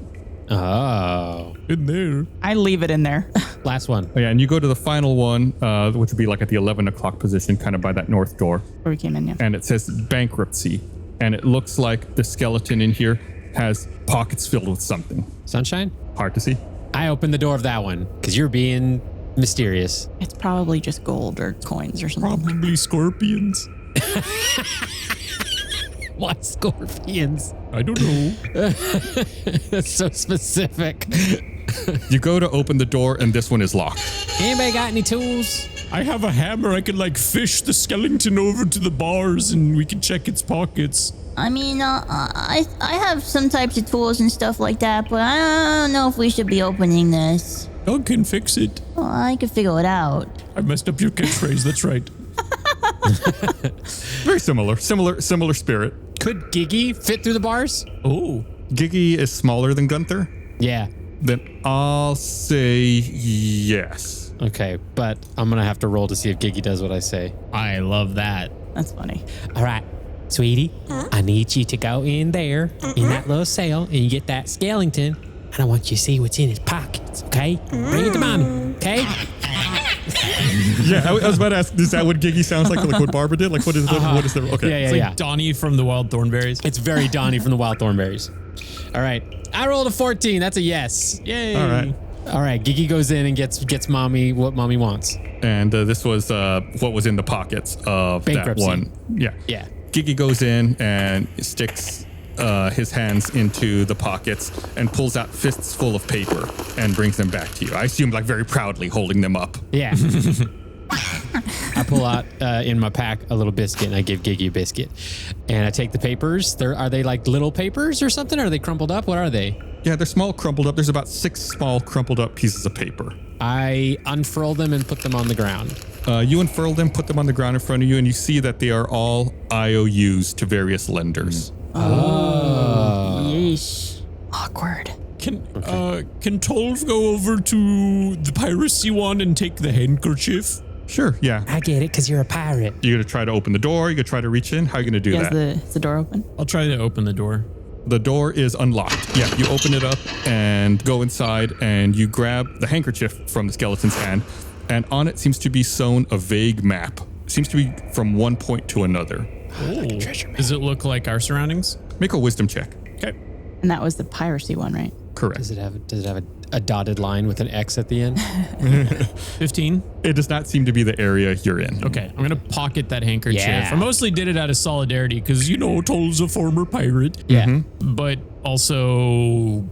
[SPEAKER 5] Oh.
[SPEAKER 4] In there.
[SPEAKER 3] I leave it in there.
[SPEAKER 5] Last one.
[SPEAKER 2] Oh, yeah, and you go to the final one, which would be like at the 11 o'clock position, kind of by that north door.
[SPEAKER 3] Where we came in, yeah.
[SPEAKER 2] And it says bankruptcy. And it looks like the skeleton in here has pockets filled with something.
[SPEAKER 5] Sunshine?
[SPEAKER 2] Hard to see.
[SPEAKER 5] I opened the door of that one because you're being mysterious.
[SPEAKER 3] It's probably just gold or coins or something.
[SPEAKER 4] Probably scorpions.
[SPEAKER 5] Why scorpions?
[SPEAKER 4] I don't know.
[SPEAKER 5] That's so specific.
[SPEAKER 2] You go to open the door, and this one is locked.
[SPEAKER 5] Anybody got any tools?
[SPEAKER 4] I have a hammer. I could like fish the skeleton over to the bars and we can check its pockets.
[SPEAKER 9] I mean, I have some types of tools and stuff like that, but I don't know if we should be opening this.
[SPEAKER 4] Doug can fix it.
[SPEAKER 9] Well, I could figure it out.
[SPEAKER 4] I messed up your catchphrase. That's right.
[SPEAKER 2] Very similar spirit.
[SPEAKER 5] Could Giggy fit through the bars?
[SPEAKER 4] Oh.
[SPEAKER 2] Giggy is smaller than Gunther.
[SPEAKER 5] Yeah.
[SPEAKER 2] Then I'll say yes.
[SPEAKER 5] Okay, but I'm going to have to roll to see if Giggy does what I say.
[SPEAKER 10] I love that.
[SPEAKER 3] That's funny.
[SPEAKER 5] All right, sweetie, I need you to go in there in that little cell and you get that skeleton, and I want you to see what's in his pockets, okay? Bring it to mommy, okay?
[SPEAKER 2] Yeah, I was about to ask, is that what Giggy sounds like what Barbara did? Like, what is the, okay.
[SPEAKER 5] Yeah, yeah,
[SPEAKER 10] It's like
[SPEAKER 5] yeah.
[SPEAKER 10] Donnie from the Wild Thornberries.
[SPEAKER 5] It's very Donnie from the Wild Thornberries. All right, I rolled a 14. That's a yes. Yay.
[SPEAKER 2] All right.
[SPEAKER 5] All right, Giggy goes in and gets mommy what mommy wants.
[SPEAKER 2] And this was what was in the pockets of
[SPEAKER 5] Bankruptcy.
[SPEAKER 2] that one. Yeah.
[SPEAKER 5] Yeah.
[SPEAKER 2] Giggy goes in and sticks his hands into the pockets and pulls out fists full of paper and brings them back to you. I assume like very proudly holding them up.
[SPEAKER 5] Yeah. I pull out in my pack a little biscuit and I give Giggy a biscuit. And I take the papers. Are they like little papers or something? Are they crumpled up? What are they?
[SPEAKER 2] Yeah, they're small, crumpled up. There's about 6 small, crumpled up pieces of paper.
[SPEAKER 5] I unfurl them and put them on the ground.
[SPEAKER 2] You unfurl them, put them on the ground in front of you, and you see that they are all IOUs to various lenders.
[SPEAKER 9] Yeesh.
[SPEAKER 3] Awkward.
[SPEAKER 4] Can Tolv go over to the piracy one and take the handkerchief?
[SPEAKER 2] Sure, yeah.
[SPEAKER 5] I get it because you're a pirate.
[SPEAKER 2] You're going to try to open the door? You're going to try to reach in? How are you going to do that?
[SPEAKER 3] Is the door open?
[SPEAKER 10] I'll try to open the door.
[SPEAKER 2] The door is unlocked. Yeah, you open it up and go inside, and you grab the handkerchief from the skeleton's hand, and on it seems to be sewn a vague map. It seems to be from one point to another.
[SPEAKER 10] Like a treasure map. Does it look like our surroundings?
[SPEAKER 2] Make a wisdom check.
[SPEAKER 4] Okay.
[SPEAKER 3] And that was the piracy one, right?
[SPEAKER 2] Correct.
[SPEAKER 5] Does it have a dotted line with an X at the end?
[SPEAKER 10] 15?
[SPEAKER 2] It does not seem to be the area you're in.
[SPEAKER 10] Okay, I'm going to pocket that handkerchief.
[SPEAKER 5] Yeah.
[SPEAKER 10] I mostly did it out of solidarity because,
[SPEAKER 4] Tolv's a former pirate.
[SPEAKER 5] Yeah.
[SPEAKER 10] But also,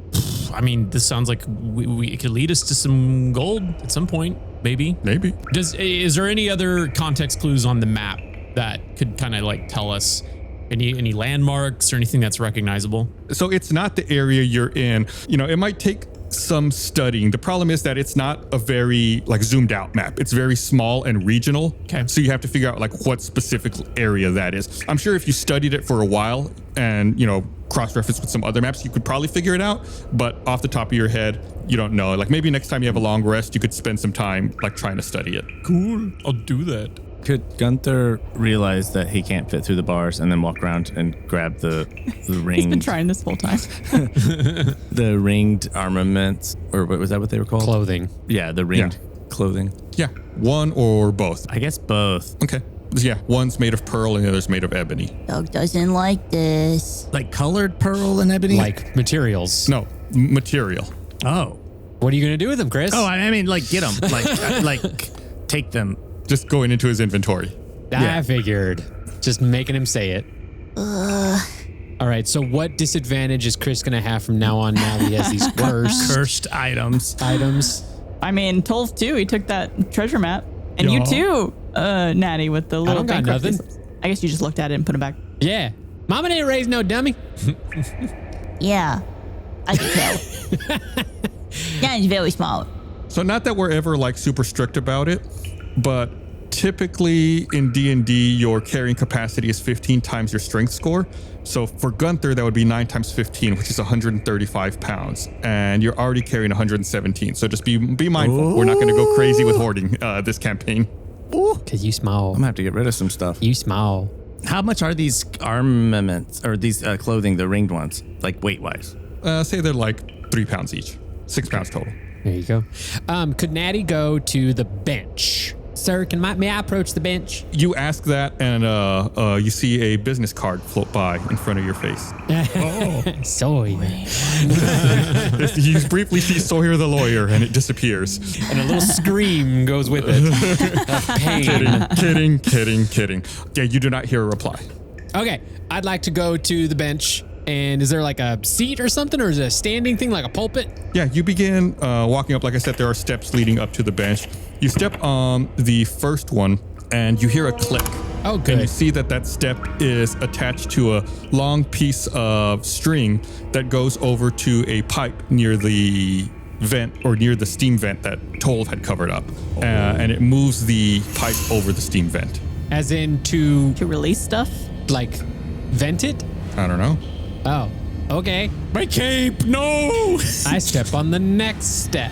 [SPEAKER 10] I mean, this sounds like it could lead us to some gold at some point, maybe.
[SPEAKER 2] Maybe.
[SPEAKER 10] Is there any other context clues on the map that could kind of like tell us Any landmarks or anything that's recognizable?
[SPEAKER 2] So it's not the area you're in. It might take some studying. The problem is that it's not a very like zoomed out map. It's very small and regional.
[SPEAKER 10] Okay.
[SPEAKER 2] So you have to figure out like what specific area that is. I'm sure if you studied it for a while and, cross-reference with some other maps, you could probably figure it out. But off the top of your head, you don't know. Like maybe next time you have a long rest, you could spend some time like trying to study it.
[SPEAKER 10] Cool. I'll do that.
[SPEAKER 6] Could Gunther realize that he can't fit through the bars and then walk around and grab the ringed?
[SPEAKER 3] He's been trying this whole time.
[SPEAKER 6] The ringed armaments, or was that what they were called?
[SPEAKER 5] Clothing.
[SPEAKER 6] Yeah, the ringed clothing.
[SPEAKER 2] Yeah, one or both.
[SPEAKER 6] I guess both.
[SPEAKER 2] Okay. Yeah, one's made of pearl and the other's made of ebony.
[SPEAKER 9] Doug doesn't like this.
[SPEAKER 6] Like colored pearl and ebony?
[SPEAKER 5] Like materials.
[SPEAKER 2] No, material.
[SPEAKER 6] Oh.
[SPEAKER 5] What are you going to do with them, Chris?
[SPEAKER 6] Oh, I mean, like, get them. Like take them.
[SPEAKER 2] Just going into his inventory.
[SPEAKER 5] I figured. Just making him say it. All right, so what disadvantage is Chris going to have from now on now that he has these cursed
[SPEAKER 6] items?
[SPEAKER 3] I mean, Tolf too. He took that treasure map. And you too, Natty, with the little
[SPEAKER 5] I don't got nothing.
[SPEAKER 3] I guess you just looked at it and put it back.
[SPEAKER 5] Yeah. Mama didn't raise no dummy.
[SPEAKER 9] Yeah, I can tell. That is very small.
[SPEAKER 2] So not that we're ever like super strict about it, but typically in D&D, your carrying capacity is 15 times your strength score. So for Gunther, that would be 9 times 15, which is 135 pounds. And you're already carrying 117. So just be mindful. Ooh. We're not going to go crazy with hoarding this campaign.
[SPEAKER 5] Because you small.
[SPEAKER 6] I'm going to have to get rid of some stuff.
[SPEAKER 5] You small.
[SPEAKER 6] How much are these armaments, or these clothing, the ringed ones, like weight-wise?
[SPEAKER 2] Say they're like 3 pounds each. 6 pounds total.
[SPEAKER 5] There you go. Could Natty go to the bench? Sir, may I approach the bench?
[SPEAKER 2] You ask that, and you see a business card float by in front of your face.
[SPEAKER 5] Soy.
[SPEAKER 2] You briefly see Sawyer the lawyer, and it disappears.
[SPEAKER 5] And a little scream goes with it. Of pain.
[SPEAKER 2] Kidding. Yeah, you do not hear a reply.
[SPEAKER 5] Okay, I'd like to go to the bench. And is there like a seat or something, or is it a standing thing like a pulpit?
[SPEAKER 2] Yeah, you begin walking up. Like I said, there are steps leading up to the bench. You step on the first one and you hear a click.
[SPEAKER 5] Oh, good.
[SPEAKER 2] And you see that step is attached to a long piece of string that goes over to a pipe near the vent, or near the steam vent that Tolv had covered up. And it moves the pipe over the steam vent.
[SPEAKER 5] As in to
[SPEAKER 3] release stuff?
[SPEAKER 5] Like vent it?
[SPEAKER 2] I don't know.
[SPEAKER 5] Oh, okay.
[SPEAKER 10] My cape, no!
[SPEAKER 5] I step on the next step.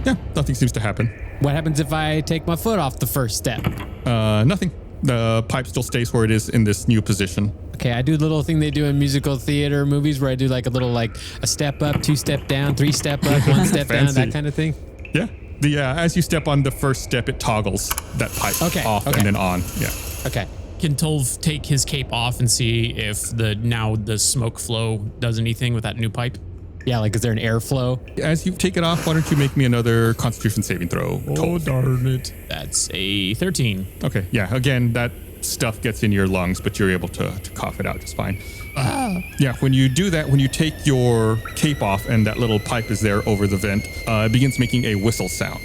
[SPEAKER 2] Yeah, nothing seems to happen.
[SPEAKER 5] What happens if I take my foot off the first step?
[SPEAKER 2] Nothing. The pipe still stays where it is in this new position.
[SPEAKER 5] Okay, I do the little thing they do in musical theater movies where I do like a little like a step up, 2 step down, 3 step up, 1 step down, that kind of thing.
[SPEAKER 2] Yeah. As you step on the first step, it toggles that pipe off and then on. Yeah.
[SPEAKER 5] Okay.
[SPEAKER 10] Can Tolv take his cape off and see if the smoke flow does anything with that new pipe?
[SPEAKER 5] Yeah, like is there an airflow?
[SPEAKER 2] As you take it off, why don't you make me another Constitution saving throw?
[SPEAKER 10] Oh, darn it. That's a 13.
[SPEAKER 2] Okay, yeah. Again, that stuff gets in your lungs, but you're able to cough it out just fine. Yeah, when you do that, when you take your cape off and that little pipe is there over the vent, it begins making a whistle sound.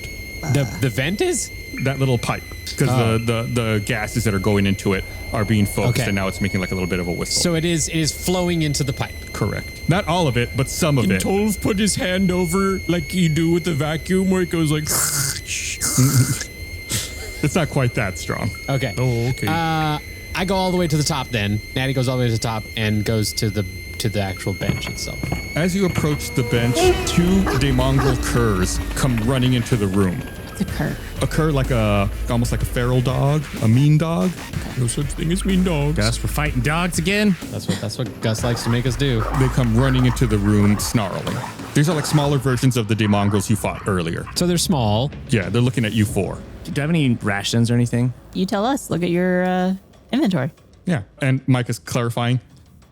[SPEAKER 5] The vent is?
[SPEAKER 2] That little pipe, because the gases that are going into it are being focused, and now it's making like a little bit of a whistle.
[SPEAKER 5] So it is flowing into the pipe.
[SPEAKER 2] Correct. Not all of it, but some of it.
[SPEAKER 10] Tolv put his hand over like you do with the vacuum, where it goes like.
[SPEAKER 2] It's not quite that strong.
[SPEAKER 5] Okay.
[SPEAKER 10] Oh, okay.
[SPEAKER 5] I go all the way to the top then. Natty goes all the way to the top and goes to the actual bench itself.
[SPEAKER 2] As you approach the bench, 2 demongrel curs come running into the room.
[SPEAKER 3] A cur.
[SPEAKER 2] A cur like almost like a feral dog, a mean dog.
[SPEAKER 10] No such thing as mean dogs.
[SPEAKER 6] Gus, we're fighting dogs again?
[SPEAKER 5] That's what Gus likes to make us do.
[SPEAKER 2] They come running into the room snarling. These are like smaller versions of the demongrels you fought earlier.
[SPEAKER 5] So they're small.
[SPEAKER 2] Yeah, they're looking at you 4.
[SPEAKER 6] Do you have any rations or anything?
[SPEAKER 3] You tell us. Look at your inventory.
[SPEAKER 2] Yeah, and Mike is clarifying.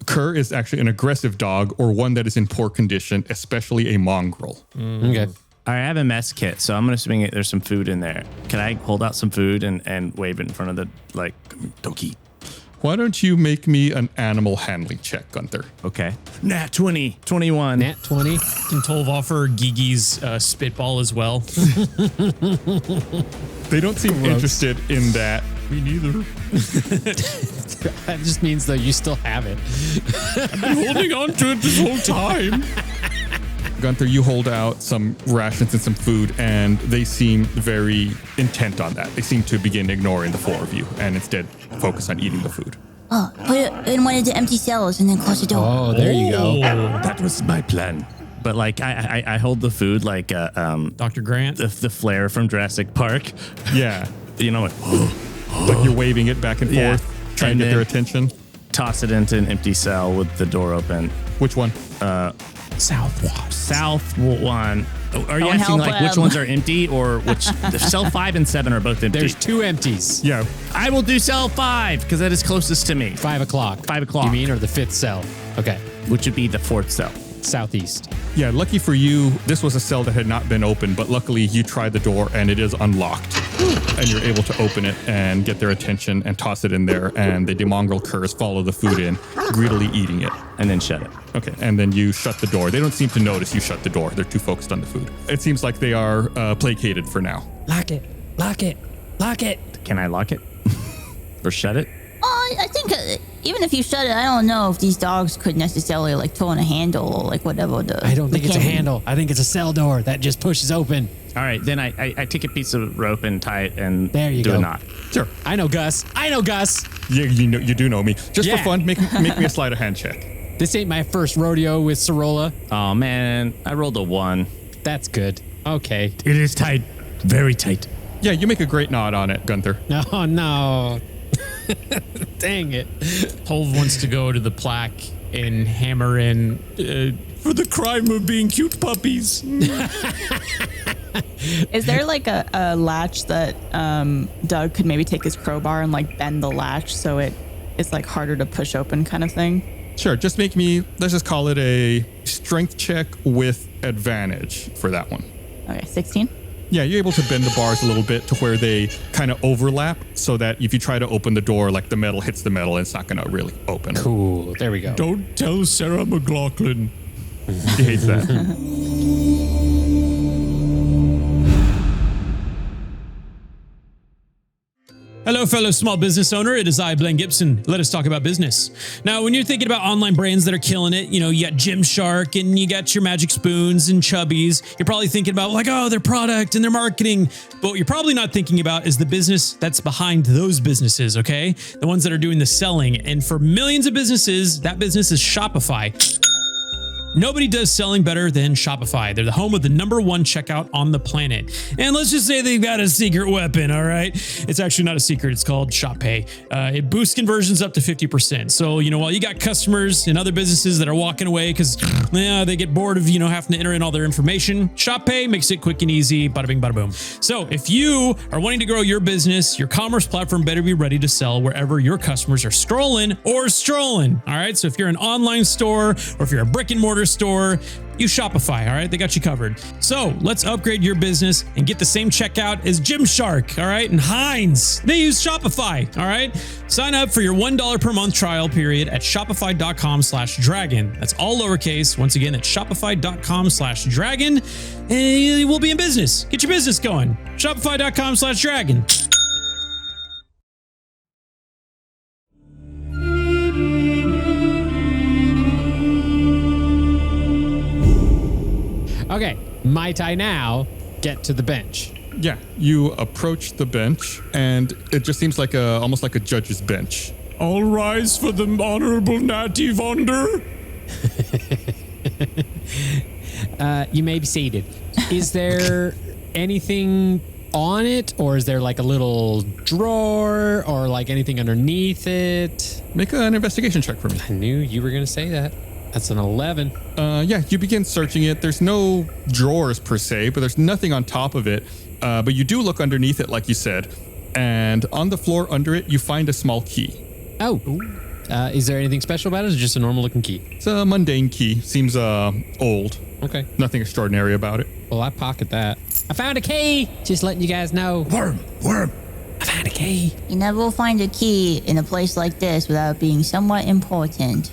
[SPEAKER 2] Cur is actually an aggressive dog, or one that is in poor condition, especially a mongrel.
[SPEAKER 5] Okay.
[SPEAKER 6] I have a mess kit, so I'm going to swing it. There's some food in there. Can I hold out some food and wave it in front of the, like, don't eat?
[SPEAKER 2] Why don't you make me an animal handling check, Gunther?
[SPEAKER 6] Okay. Nat 20, 21.
[SPEAKER 5] Nat 20.
[SPEAKER 10] Can Tolv offer Gigi's spitball as well?
[SPEAKER 2] They don't seem interested in that.
[SPEAKER 10] Me neither.
[SPEAKER 5] That just means though you still have it.
[SPEAKER 10] I've been holding on to it this whole time.
[SPEAKER 2] Gunther, you hold out some rations and some food, and they seem very intent on that. They seem to begin ignoring the four of you and instead focus on eating the food.
[SPEAKER 9] Oh, put it in one of the empty cells and then close the door.
[SPEAKER 5] Oh, there you go.
[SPEAKER 6] That was my plan. But like I hold the food like
[SPEAKER 10] Dr. Grant.
[SPEAKER 6] the flare from Jurassic Park.
[SPEAKER 2] Yeah.
[SPEAKER 6] You know, like,
[SPEAKER 2] Like you're waving it back and
[SPEAKER 6] Yeah.
[SPEAKER 2] forth, trying
[SPEAKER 6] And
[SPEAKER 2] to get their
[SPEAKER 6] then-
[SPEAKER 2] attention.
[SPEAKER 6] toss it into an empty cell with the door open.
[SPEAKER 2] Which one?
[SPEAKER 6] South one. Are you
[SPEAKER 9] Don't
[SPEAKER 6] asking
[SPEAKER 9] help
[SPEAKER 6] like which
[SPEAKER 9] him.
[SPEAKER 6] ones are empty or which? Cell 5 and 7 are both empty.
[SPEAKER 5] There's 2 empties.
[SPEAKER 2] Yeah.
[SPEAKER 6] I will do cell 5 because that is closest to me.
[SPEAKER 5] 5 o'clock.
[SPEAKER 6] 5 o'clock.
[SPEAKER 5] You mean, or the 5th cell? Okay.
[SPEAKER 6] Which would be the 4th cell.
[SPEAKER 5] Southeast.
[SPEAKER 2] Yeah, lucky for you, this was a cell that had not been opened, but luckily you tried the door and it is unlocked. And you're able to open it and get their attention and toss it in there, and the demongrel curs follow the food in, greedily eating it.
[SPEAKER 6] And then shut it.
[SPEAKER 2] Okay, and then you shut the door. They don't seem to notice you shut the door. They're too focused on the food. It seems like they are placated for now.
[SPEAKER 5] Lock it. Lock it. Lock it.
[SPEAKER 6] Can I lock it? Or shut it?
[SPEAKER 9] I think even if you shut it, I don't know if these dogs could necessarily like throw in a handle or like whatever.
[SPEAKER 5] I don't think it's a handle. I think it's a cell door that just pushes open.
[SPEAKER 6] All right, then I take a piece of rope and tie it and
[SPEAKER 5] There you
[SPEAKER 6] do
[SPEAKER 5] go.
[SPEAKER 6] a knot.
[SPEAKER 2] Sure.
[SPEAKER 5] I know Gus.
[SPEAKER 2] Yeah, you do know me. Just
[SPEAKER 5] Yeah.
[SPEAKER 2] for fun, make me a sleight of hand check.
[SPEAKER 5] This ain't my first rodeo with Sorolla.
[SPEAKER 6] Oh man, I rolled a 1.
[SPEAKER 5] That's good. Okay.
[SPEAKER 6] It is tight, very tight.
[SPEAKER 2] Yeah, you make a great knot on it, Gunther.
[SPEAKER 5] No, no. Dang it.
[SPEAKER 10] Tolv wants to go to the plaque and hammer in for the crime of being cute puppies.
[SPEAKER 3] Is there like a latch that Doug could maybe take his crowbar and like bend the latch so it's like harder to push open kind of thing?
[SPEAKER 2] Sure, just make me, let's just call it a strength check with advantage for that one.
[SPEAKER 3] Okay, 16.
[SPEAKER 2] Yeah, you're able to bend the bars a little bit to where they kind of overlap so that if you try to open the door, like the metal hits the metal, it's not going to really open.
[SPEAKER 5] Cool. There we go.
[SPEAKER 10] Don't tell Sarah McLaughlin.
[SPEAKER 2] He hates that.
[SPEAKER 10] Hello, fellow small business owner. It is I, Blaine Gibson. Let us talk about business. Now, when you're thinking about online brands that are killing it, you know, you got Gymshark and you got your Magic Spoons and Chubbies. You're probably thinking about like, oh, their product and their marketing. But what you're probably not thinking about is the business that's behind those businesses, okay? The ones that are doing the selling. And for millions of businesses, that business is Shopify. Nobody does selling better than Shopify. They're the home of the #1 checkout on the planet. And let's just say they've got a secret weapon, all right? It's actually not a secret. It's called Shop Pay. It boosts conversions up to 50%. So, you know, while you got customers and other businesses that are walking away because they get bored of, having to enter in all their information, Shop Pay makes it quick and easy. Bada bing, bada boom. So if you are wanting to grow your business, your commerce platform better be ready to sell wherever your customers are scrolling or strolling, all right? So if you're an online store or if you're a brick and mortar store, use Shopify, all right? They got you covered. So let's upgrade your business and get the same checkout as Gymshark, all right? And Heinz, they use Shopify, all right? Sign up for your $1 per month trial period at shopify.com/dragon. That's all lowercase. Once again, at shopify.com/dragon. And we'll be in business. Get your business going. Shopify.com/dragon.
[SPEAKER 5] Okay. Might I now get to the bench?
[SPEAKER 2] Yeah, you approach the bench, and it just seems like almost like a judge's bench.
[SPEAKER 10] All rise for the Honorable Natty Vonder.
[SPEAKER 5] You may be seated. Is there anything on it, or is there like a little drawer, or like anything underneath it?
[SPEAKER 2] Make an investigation check for me.
[SPEAKER 5] I knew you were going to say that. That's an 11.
[SPEAKER 2] Yeah, you begin searching it. There's no drawers per se, but there's nothing on top of it. But you do look underneath it, like you said. And on the floor under it, you find a small key.
[SPEAKER 5] Oh. Is there anything special about it, or is it just a normal looking key?
[SPEAKER 2] It's a mundane key. Seems old.
[SPEAKER 5] Okay.
[SPEAKER 2] Nothing extraordinary about it.
[SPEAKER 5] Well, I pocket that. I found a key. Just letting you guys know.
[SPEAKER 6] Worm.
[SPEAKER 5] I found a key.
[SPEAKER 9] You never will find a key in a place like this without being somewhat important.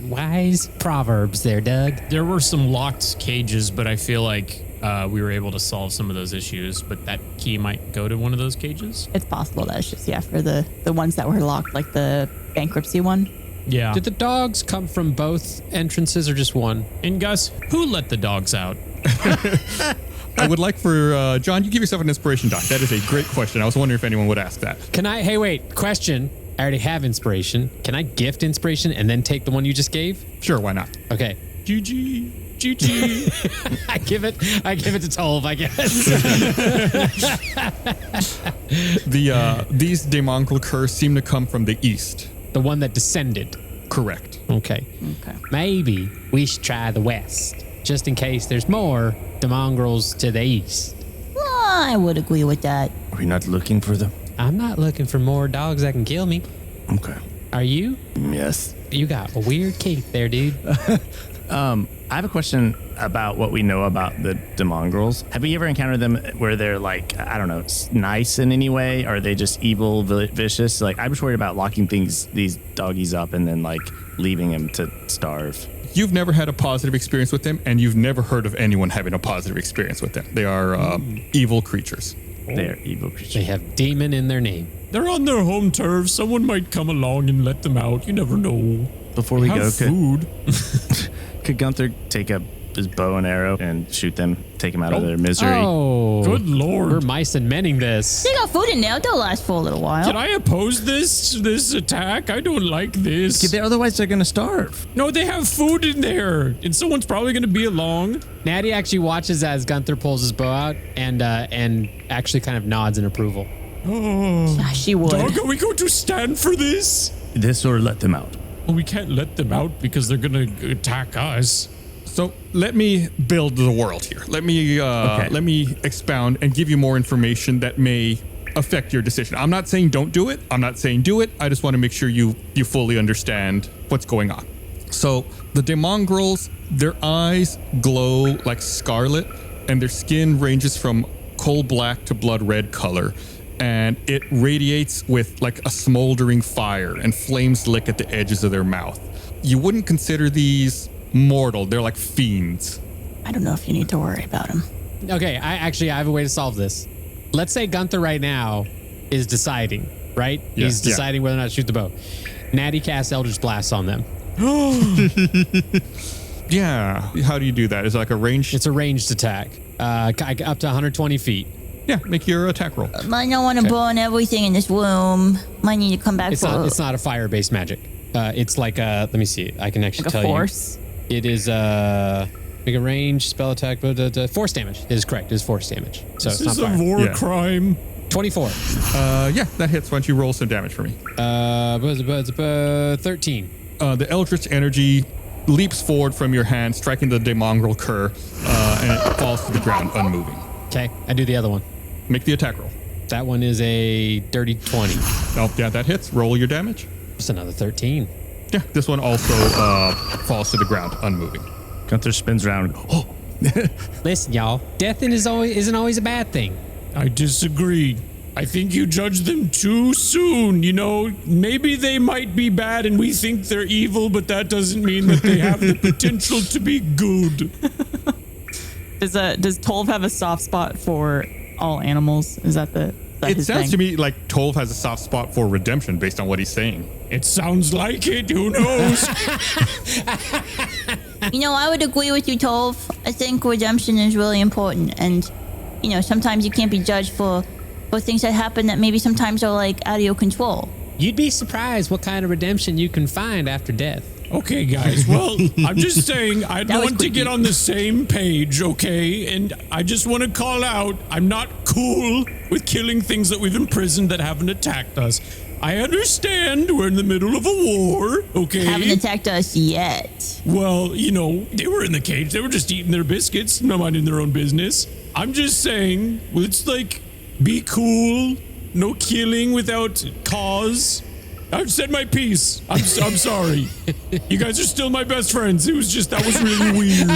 [SPEAKER 5] Wise proverbs there, Doug.
[SPEAKER 10] There were some locked cages, but I feel like we were able to solve some of those issues, but that key might go to one of those cages.
[SPEAKER 3] It's possible that it's just, for the ones that were locked, like the bankruptcy one.
[SPEAKER 10] Yeah.
[SPEAKER 5] Did the dogs come from both entrances or just one?
[SPEAKER 10] And Gus, who let the dogs out?
[SPEAKER 2] I would like for John, you give yourself an inspiration die. That is a great question. I was wondering if anyone would ask that.
[SPEAKER 5] Can I? Hey, wait. Question. I already have inspiration. Can I gift inspiration and then take the one you just gave?
[SPEAKER 2] Sure, why not?
[SPEAKER 5] Okay.
[SPEAKER 10] GG.
[SPEAKER 5] I give it to Tolv, I guess.
[SPEAKER 2] These demongrel curs seem to come from the east.
[SPEAKER 5] The one that descended.
[SPEAKER 2] Correct.
[SPEAKER 5] Okay. Maybe we should try the west, just in case there's more demongrels to the east.
[SPEAKER 9] I would agree with that.
[SPEAKER 6] Are we not looking for them?
[SPEAKER 5] I'm not looking for more dogs that can kill me.
[SPEAKER 6] Okay.
[SPEAKER 5] Are you?
[SPEAKER 6] Yes.
[SPEAKER 5] You got a weird cape there, dude.
[SPEAKER 6] I have a question about what we know about the demongrels. Have we ever encountered them where they're like, I don't know, nice in any way? Or are they just evil, vicious? Like, I'm just worried about locking these doggies up and then like leaving them to starve.
[SPEAKER 2] You've never had a positive experience with them, and you've never heard of anyone having a positive experience with them. They are evil creatures.
[SPEAKER 6] They're evil creatures.
[SPEAKER 5] They have demon in their name.
[SPEAKER 4] They're on their home turf. Someone might come along and let them out. You never know.
[SPEAKER 6] Before we go,
[SPEAKER 4] food.
[SPEAKER 6] Could Gunther take his bow and arrow and shoot them, take them out of their misery?
[SPEAKER 5] Oh,
[SPEAKER 4] good lord!
[SPEAKER 5] We're mice and menning this.
[SPEAKER 9] They got food in there. They'll last for a little while.
[SPEAKER 4] Can I oppose this attack? I don't like this.
[SPEAKER 6] Otherwise, they're going to starve.
[SPEAKER 4] No, they have food in there, and someone's probably going to be along.
[SPEAKER 5] Natty actually watches as Gunther pulls his bow out and actually kind of nods in approval.
[SPEAKER 4] Oh,
[SPEAKER 9] yeah, she would.
[SPEAKER 4] Dog, are we going to stand for this?
[SPEAKER 6] This or let them out?
[SPEAKER 4] Well, we can't let them out because they're going to attack us.
[SPEAKER 2] So let me build the world here. Let me expound and give you more information that may affect your decision. I'm not saying don't do it. I'm not saying do it. I just want to make sure you fully understand what's going on. So the demongrels, their eyes glow like scarlet, and their skin ranges from coal black to blood red color. And it radiates with like a smoldering fire, and flames lick at the edges of their mouth. You wouldn't consider these mortal. They're like fiends.
[SPEAKER 3] I don't know if you need to worry about them.
[SPEAKER 5] Okay, I have a way to solve this. Let's say Gunther right now is deciding, right?
[SPEAKER 2] Yeah,
[SPEAKER 5] He's deciding whether or not to shoot the bow. Natty casts Eldritch Blast on them.
[SPEAKER 2] Yeah. How do you do that? Is it like a ranged?
[SPEAKER 5] It's a ranged attack, up to 120 feet.
[SPEAKER 2] Yeah, make your attack roll.
[SPEAKER 9] I don't want to burn everything in this room. Might need to come back
[SPEAKER 5] It's not a fire-based magic. It's like let me see. I can actually
[SPEAKER 3] Like
[SPEAKER 5] tell
[SPEAKER 3] a force?
[SPEAKER 5] you. It is make a range spell attack, force damage. It is correct. It is force damage. So
[SPEAKER 4] This
[SPEAKER 5] it's
[SPEAKER 4] is
[SPEAKER 5] not
[SPEAKER 4] a
[SPEAKER 5] fire.
[SPEAKER 4] war crime.
[SPEAKER 5] 24.
[SPEAKER 2] Yeah, that hits. Why don't you roll some damage for me?
[SPEAKER 5] 13.
[SPEAKER 2] The eldritch energy leaps forward from your hand, striking the demongrel cur, and it falls to the ground, unmoving.
[SPEAKER 5] Okay, I do the other one.
[SPEAKER 2] Make the attack roll.
[SPEAKER 5] That one is a dirty 20.
[SPEAKER 2] Oh, yeah, that hits. Roll your damage.
[SPEAKER 5] It's another 13.
[SPEAKER 2] Yeah, this one also falls to the ground, unmoving.
[SPEAKER 6] Gunther spins around. Oh,
[SPEAKER 5] Listen, y'all. Death isn't always a bad thing.
[SPEAKER 4] I disagree. I think you judge them too soon. You know, maybe they might be bad and we think they're evil, but that doesn't mean that they have the potential to be good.
[SPEAKER 3] Does Tolv have a soft spot for all animals? Is that
[SPEAKER 2] It sounds to me like Tolv has a soft spot for redemption based on what he's saying.
[SPEAKER 4] It sounds like it. Who knows?
[SPEAKER 9] You know, I would agree with you, Tolv. I think redemption is really important. And, you know, sometimes you can't be judged for things that happen that maybe sometimes are like out of your control.
[SPEAKER 5] You'd be surprised what kind of redemption you can find after death.
[SPEAKER 4] Okay, guys. Well, I'm just saying I'd want to get on the same page, okay? And I just want to call out, I'm not cool with killing things that we've imprisoned that haven't attacked us. I understand we're in the middle of a war, okay?
[SPEAKER 9] Haven't attacked us yet.
[SPEAKER 4] Well, you know, they were in the cage. They were just eating their biscuits, not minding their own business. I'm just saying, let's like be cool. No killing without cause. I've said my piece. I'm sorry. You guys are still my best friends. That was really weird.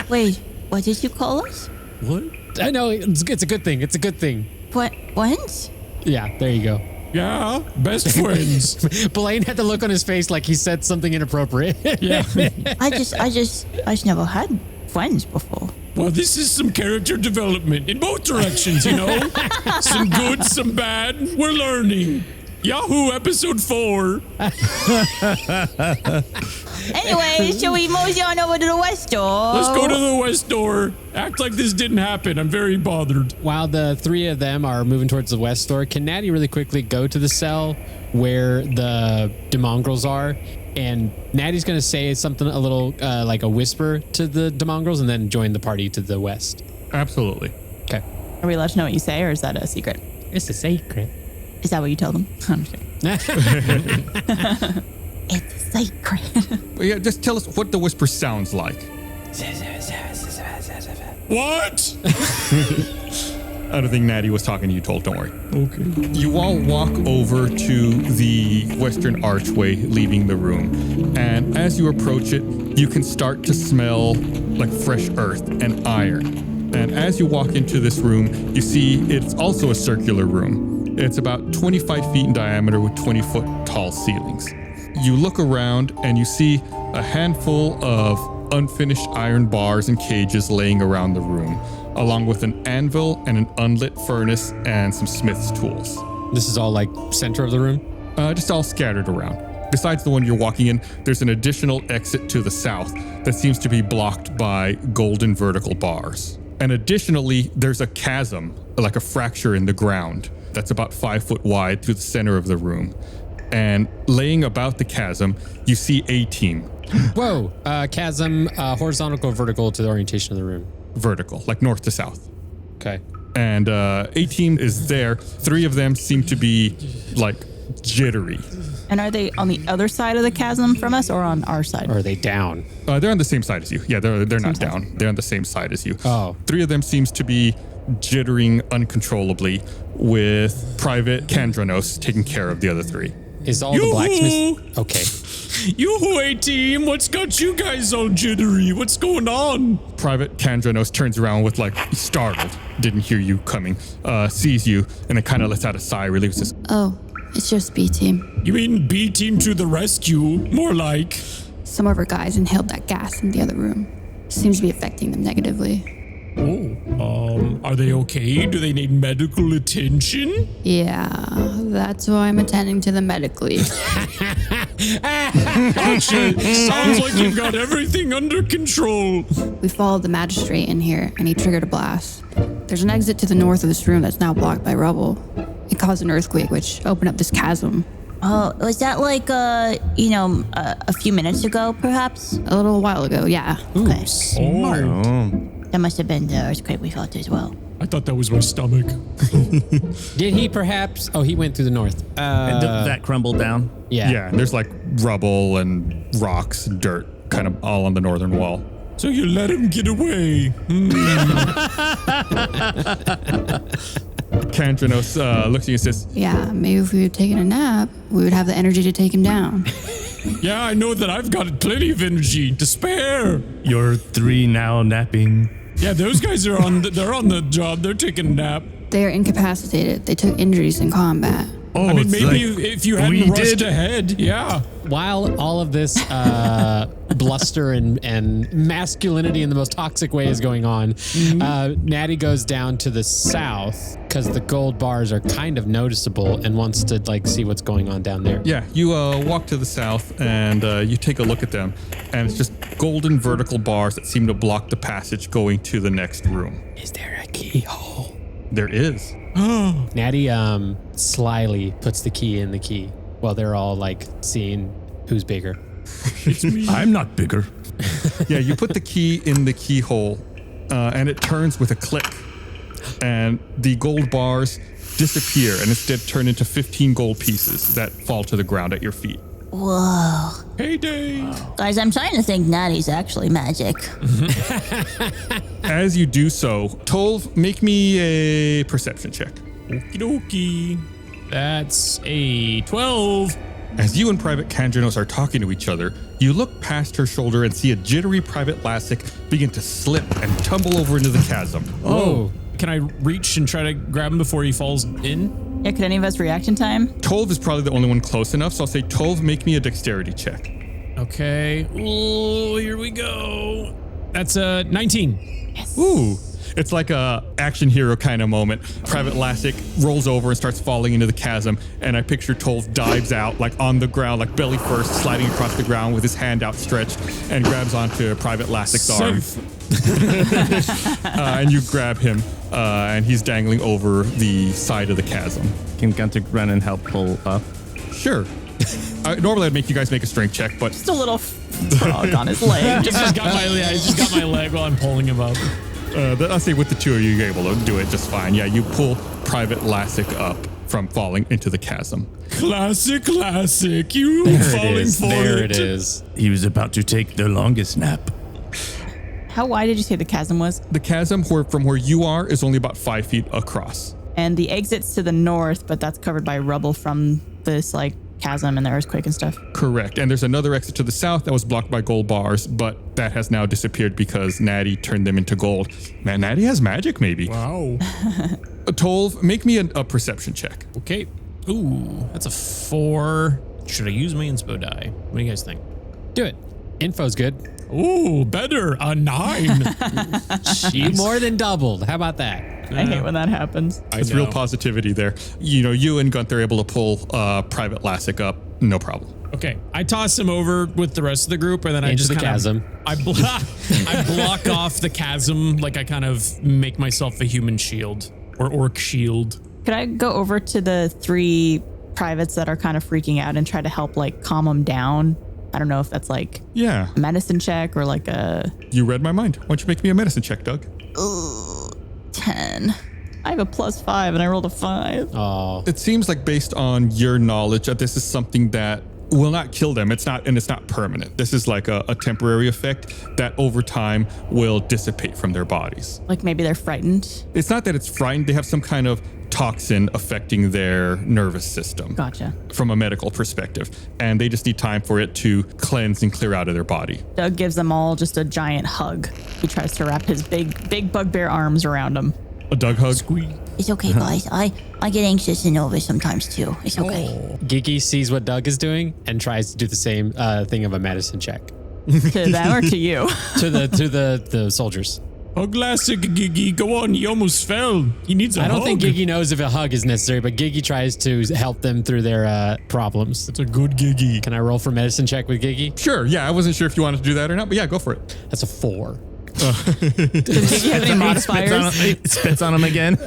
[SPEAKER 9] Wait, what did you call us?
[SPEAKER 4] What?
[SPEAKER 5] I know, it's a good thing. It's a good thing.
[SPEAKER 9] Friends?
[SPEAKER 5] Yeah, there you go.
[SPEAKER 4] Yeah, best friends.
[SPEAKER 5] Blaine had the look on his face like he said something inappropriate.
[SPEAKER 4] Yeah.
[SPEAKER 9] I just never had friends before.
[SPEAKER 4] Well, this is some character development in both directions, you know? Some good, some bad. We're learning. Yahoo, episode 4.
[SPEAKER 9] Anyway, shall we mosey on over to the west door?
[SPEAKER 4] Let's go to the west door. Act like this didn't happen. I'm very bothered.
[SPEAKER 5] While the three of them are moving towards the west door, can Natty really quickly go to the cell where the demongrels are? And Natty's going to say something a little like a whisper to the demongrels and then join the party to the west.
[SPEAKER 2] Absolutely.
[SPEAKER 5] Okay.
[SPEAKER 3] Are we allowed to know what you say, or is that a secret?
[SPEAKER 5] It's a secret.
[SPEAKER 3] Is that what you told them? I'm just kidding. It's a secret.
[SPEAKER 2] Well, yeah, just tell us what the whisper sounds like.
[SPEAKER 4] What?
[SPEAKER 2] I don't think Natty was talking to you, Told. Don't worry.
[SPEAKER 4] Okay.
[SPEAKER 2] You all walk over to the western archway, leaving the room. And as you approach it, you can start to smell like fresh earth and iron. And as you walk into this room, you see it's also a circular room. It's about 25 feet in diameter with 20-foot tall ceilings. You look around and you see a handful of unfinished iron bars and cages laying around the room, along with an anvil and an unlit furnace and some smith's tools.
[SPEAKER 5] This is all like center of the room?
[SPEAKER 2] Just all scattered around. Besides the one you're walking in, there's an additional exit to the south that seems to be blocked by golden vertical bars. And additionally, there's a chasm, like a fracture in the ground, that's about 5 foot wide through the center of the room. And laying about the chasm, you see a team.
[SPEAKER 5] Whoa, chasm, horizontal or vertical to the orientation of the room?
[SPEAKER 2] Vertical, like north to south.
[SPEAKER 5] Okay.
[SPEAKER 2] And a team is there. 3 of them seem to be like jittery.
[SPEAKER 3] And are they on the other side of the chasm from us, or on our side?
[SPEAKER 5] Or are they down?
[SPEAKER 2] They're on the same side as you. Yeah, they're not
[SPEAKER 3] side.
[SPEAKER 2] down. They're on the same side as you.
[SPEAKER 5] Oh.
[SPEAKER 2] 3 of them seems to be jittering uncontrollably, with Private Kandranos taking care of the other 3.
[SPEAKER 5] Is all the blacksmiths? Okay.
[SPEAKER 4] Yoo-hoo, A-team. What's got you guys all jittery? What's going on?
[SPEAKER 2] Private Kandranos turns around with like startled, didn't hear you coming, sees you, and then kind of lets out a sigh, relieves says,
[SPEAKER 11] Oh, it's just B-team.
[SPEAKER 4] You mean B-team to the rescue? More like.
[SPEAKER 11] Some of our guys inhaled that gas in the other room. Seems to be affecting them negatively.
[SPEAKER 4] Are they okay? Do they need medical attention?
[SPEAKER 11] Yeah, that's why I'm attending to them medically.
[SPEAKER 4] Gotcha. Sounds like you've got everything under control.
[SPEAKER 11] We followed the magistrate in here, and he triggered a blast. There's an exit to the north of this room that's now blocked by rubble. It caused an earthquake, which opened up this chasm.
[SPEAKER 9] Oh, was that like, a few minutes ago, perhaps?
[SPEAKER 11] A little while ago, yeah.
[SPEAKER 9] Okay.
[SPEAKER 5] Smart.
[SPEAKER 9] That must have been the earthquake we felt as well.
[SPEAKER 4] I thought that was my stomach.
[SPEAKER 5] Did he perhaps? Oh, he went through the north.
[SPEAKER 6] And that crumbled down?
[SPEAKER 5] Yeah.
[SPEAKER 2] yeah, and there's like rubble and rocks and dirt kind of all on the northern wall.
[SPEAKER 4] So you let him get away.
[SPEAKER 2] Kandranos looks at you and says,
[SPEAKER 11] Yeah, maybe if we had taken a nap, we would have the energy to take him down.
[SPEAKER 4] Yeah, I know that I've got plenty of energy to spare.
[SPEAKER 6] You're 3 now napping.
[SPEAKER 4] Yeah, those guys are they're on the job. They're taking a nap.
[SPEAKER 11] They are incapacitated. They took injuries in combat.
[SPEAKER 6] Oh,
[SPEAKER 4] I mean,
[SPEAKER 6] it's
[SPEAKER 4] maybe
[SPEAKER 6] like
[SPEAKER 4] if you hadn't rushed ahead, yeah.
[SPEAKER 5] While all of this bluster and masculinity in the most toxic way is going on, Natty goes down to the south because the gold bars are kind of noticeable and wants to like see what's going on down there.
[SPEAKER 2] yeah, you walk to the south and you take a look at them, and it's just golden vertical bars that seem to block the passage going to the next room.
[SPEAKER 5] Is there a keyhole?
[SPEAKER 2] There is.
[SPEAKER 5] Natty slyly puts the key in the key while they're all like seeing who's bigger.
[SPEAKER 6] I'm not bigger.
[SPEAKER 2] Yeah, you put the key in the keyhole, and it turns with a click, and the gold bars disappear and instead turn into 15 gold pieces that fall to the ground at your feet.
[SPEAKER 9] Whoa.
[SPEAKER 4] Heyday.
[SPEAKER 9] Guys, I'm starting to think Natty's actually magic.
[SPEAKER 2] As you do so, Tolv, make me a perception check.
[SPEAKER 4] Okie dokie. That's a 12.
[SPEAKER 2] As you and Private Kandranos are talking to each other, you look past her shoulder and see a jittery Private Lassic begin to slip and tumble over into the chasm.
[SPEAKER 5] Oh.
[SPEAKER 4] Can I reach and try to grab him before he falls in?
[SPEAKER 3] Yeah, could any of us reaction time?
[SPEAKER 2] Tolv is probably the only one close enough, so I'll say, Tolv, make me a dexterity check.
[SPEAKER 4] Okay. Oh, here we go.
[SPEAKER 10] That's a 19.
[SPEAKER 3] Yes.
[SPEAKER 2] Ooh. It's like a action hero kind of moment. Private Lassic rolls over and starts falling into the chasm, and I picture Tolv dives out like on the ground, like belly first, sliding across the ground with his hand outstretched, and grabs onto Private Lassic's arm. And you grab him, and he's dangling over the side of the chasm.
[SPEAKER 6] Can Gunther run and help pull up?
[SPEAKER 2] Sure. Normally I'd make you guys make a strength check, but
[SPEAKER 3] Just a little frog on his leg.
[SPEAKER 10] Just got my leg while I'm pulling him up.
[SPEAKER 2] I'll say with the two of you, you're able to do it just fine. Yeah, you pull Private Lassic up from falling into the chasm.
[SPEAKER 4] Classic. You falling for
[SPEAKER 5] There
[SPEAKER 4] it.
[SPEAKER 5] it is.
[SPEAKER 6] He was about to take the longest nap.
[SPEAKER 3] How wide did you say the chasm was?
[SPEAKER 2] The chasm from where you are is only about 5 feet across.
[SPEAKER 3] And the exit's to the north, but that's covered by rubble from this like chasm and the earthquake and stuff.
[SPEAKER 2] Correct. And there's another exit to the south that was blocked by gold bars, but that has now disappeared because Natty turned them into gold. Man, Natty has magic, maybe.
[SPEAKER 4] Wow.
[SPEAKER 2] Tolv, make me a perception check.
[SPEAKER 10] Okay. Ooh, that's a 4. Should I use my inspo die? What do you guys think?
[SPEAKER 5] Do it. Info's good.
[SPEAKER 4] Ooh, better. A 9.
[SPEAKER 5] You more than doubled. How about that?
[SPEAKER 3] I hate when that happens.
[SPEAKER 2] It's real positivity there. You know, you and Gunther are able to pull Private Lassic up, no problem.
[SPEAKER 10] Okay, I toss him over with the rest of the group, and then I
[SPEAKER 5] Into
[SPEAKER 10] just
[SPEAKER 5] the
[SPEAKER 10] kind
[SPEAKER 5] chasm.
[SPEAKER 10] I block off the chasm, like I kind of make myself a human shield or orc shield.
[SPEAKER 3] Could I go over to the 3 privates that are kind of freaking out and try to help like calm them down? I don't know if that's like
[SPEAKER 2] Yeah.
[SPEAKER 3] a medicine check or like a
[SPEAKER 2] You read my mind. Why don't you make me a medicine check, Doug?
[SPEAKER 3] 10. I have a +5 and I rolled a 5.
[SPEAKER 5] Oh,
[SPEAKER 2] It seems like based on your knowledge that this is something that will not kill them. It's not permanent. This is like a temporary effect that over time will dissipate from their bodies.
[SPEAKER 3] Like maybe they're frightened.
[SPEAKER 2] It's not that it's frightened. They have some kind of toxin affecting their nervous system.
[SPEAKER 3] Gotcha.
[SPEAKER 2] From a medical perspective. And they just need time for it to cleanse and clear out of their body.
[SPEAKER 3] Doug gives them all just a giant hug. He tries to wrap his big bugbear arms around them.
[SPEAKER 2] A Doug hug.
[SPEAKER 9] It's okay, guys. I get anxious and nervous sometimes too. It's okay.
[SPEAKER 5] Gigi sees what Doug is doing and tries to do the same thing of a medicine check
[SPEAKER 3] To them or to you?
[SPEAKER 5] to the soldiers.
[SPEAKER 4] A classic, Gigi. Go on. He almost fell. He needs a
[SPEAKER 5] I don't
[SPEAKER 4] hug.
[SPEAKER 5] think Gigi knows if a hug is necessary, but Gigi tries to help them through their problems.
[SPEAKER 4] It's a good Gigi.
[SPEAKER 5] Can I roll for medicine check with Gigi?
[SPEAKER 2] Sure. Yeah. I wasn't sure if you wanted to do that or not, but yeah, go for it.
[SPEAKER 5] That's a 4.
[SPEAKER 3] Does he have any modifiers?
[SPEAKER 6] Spits on him again.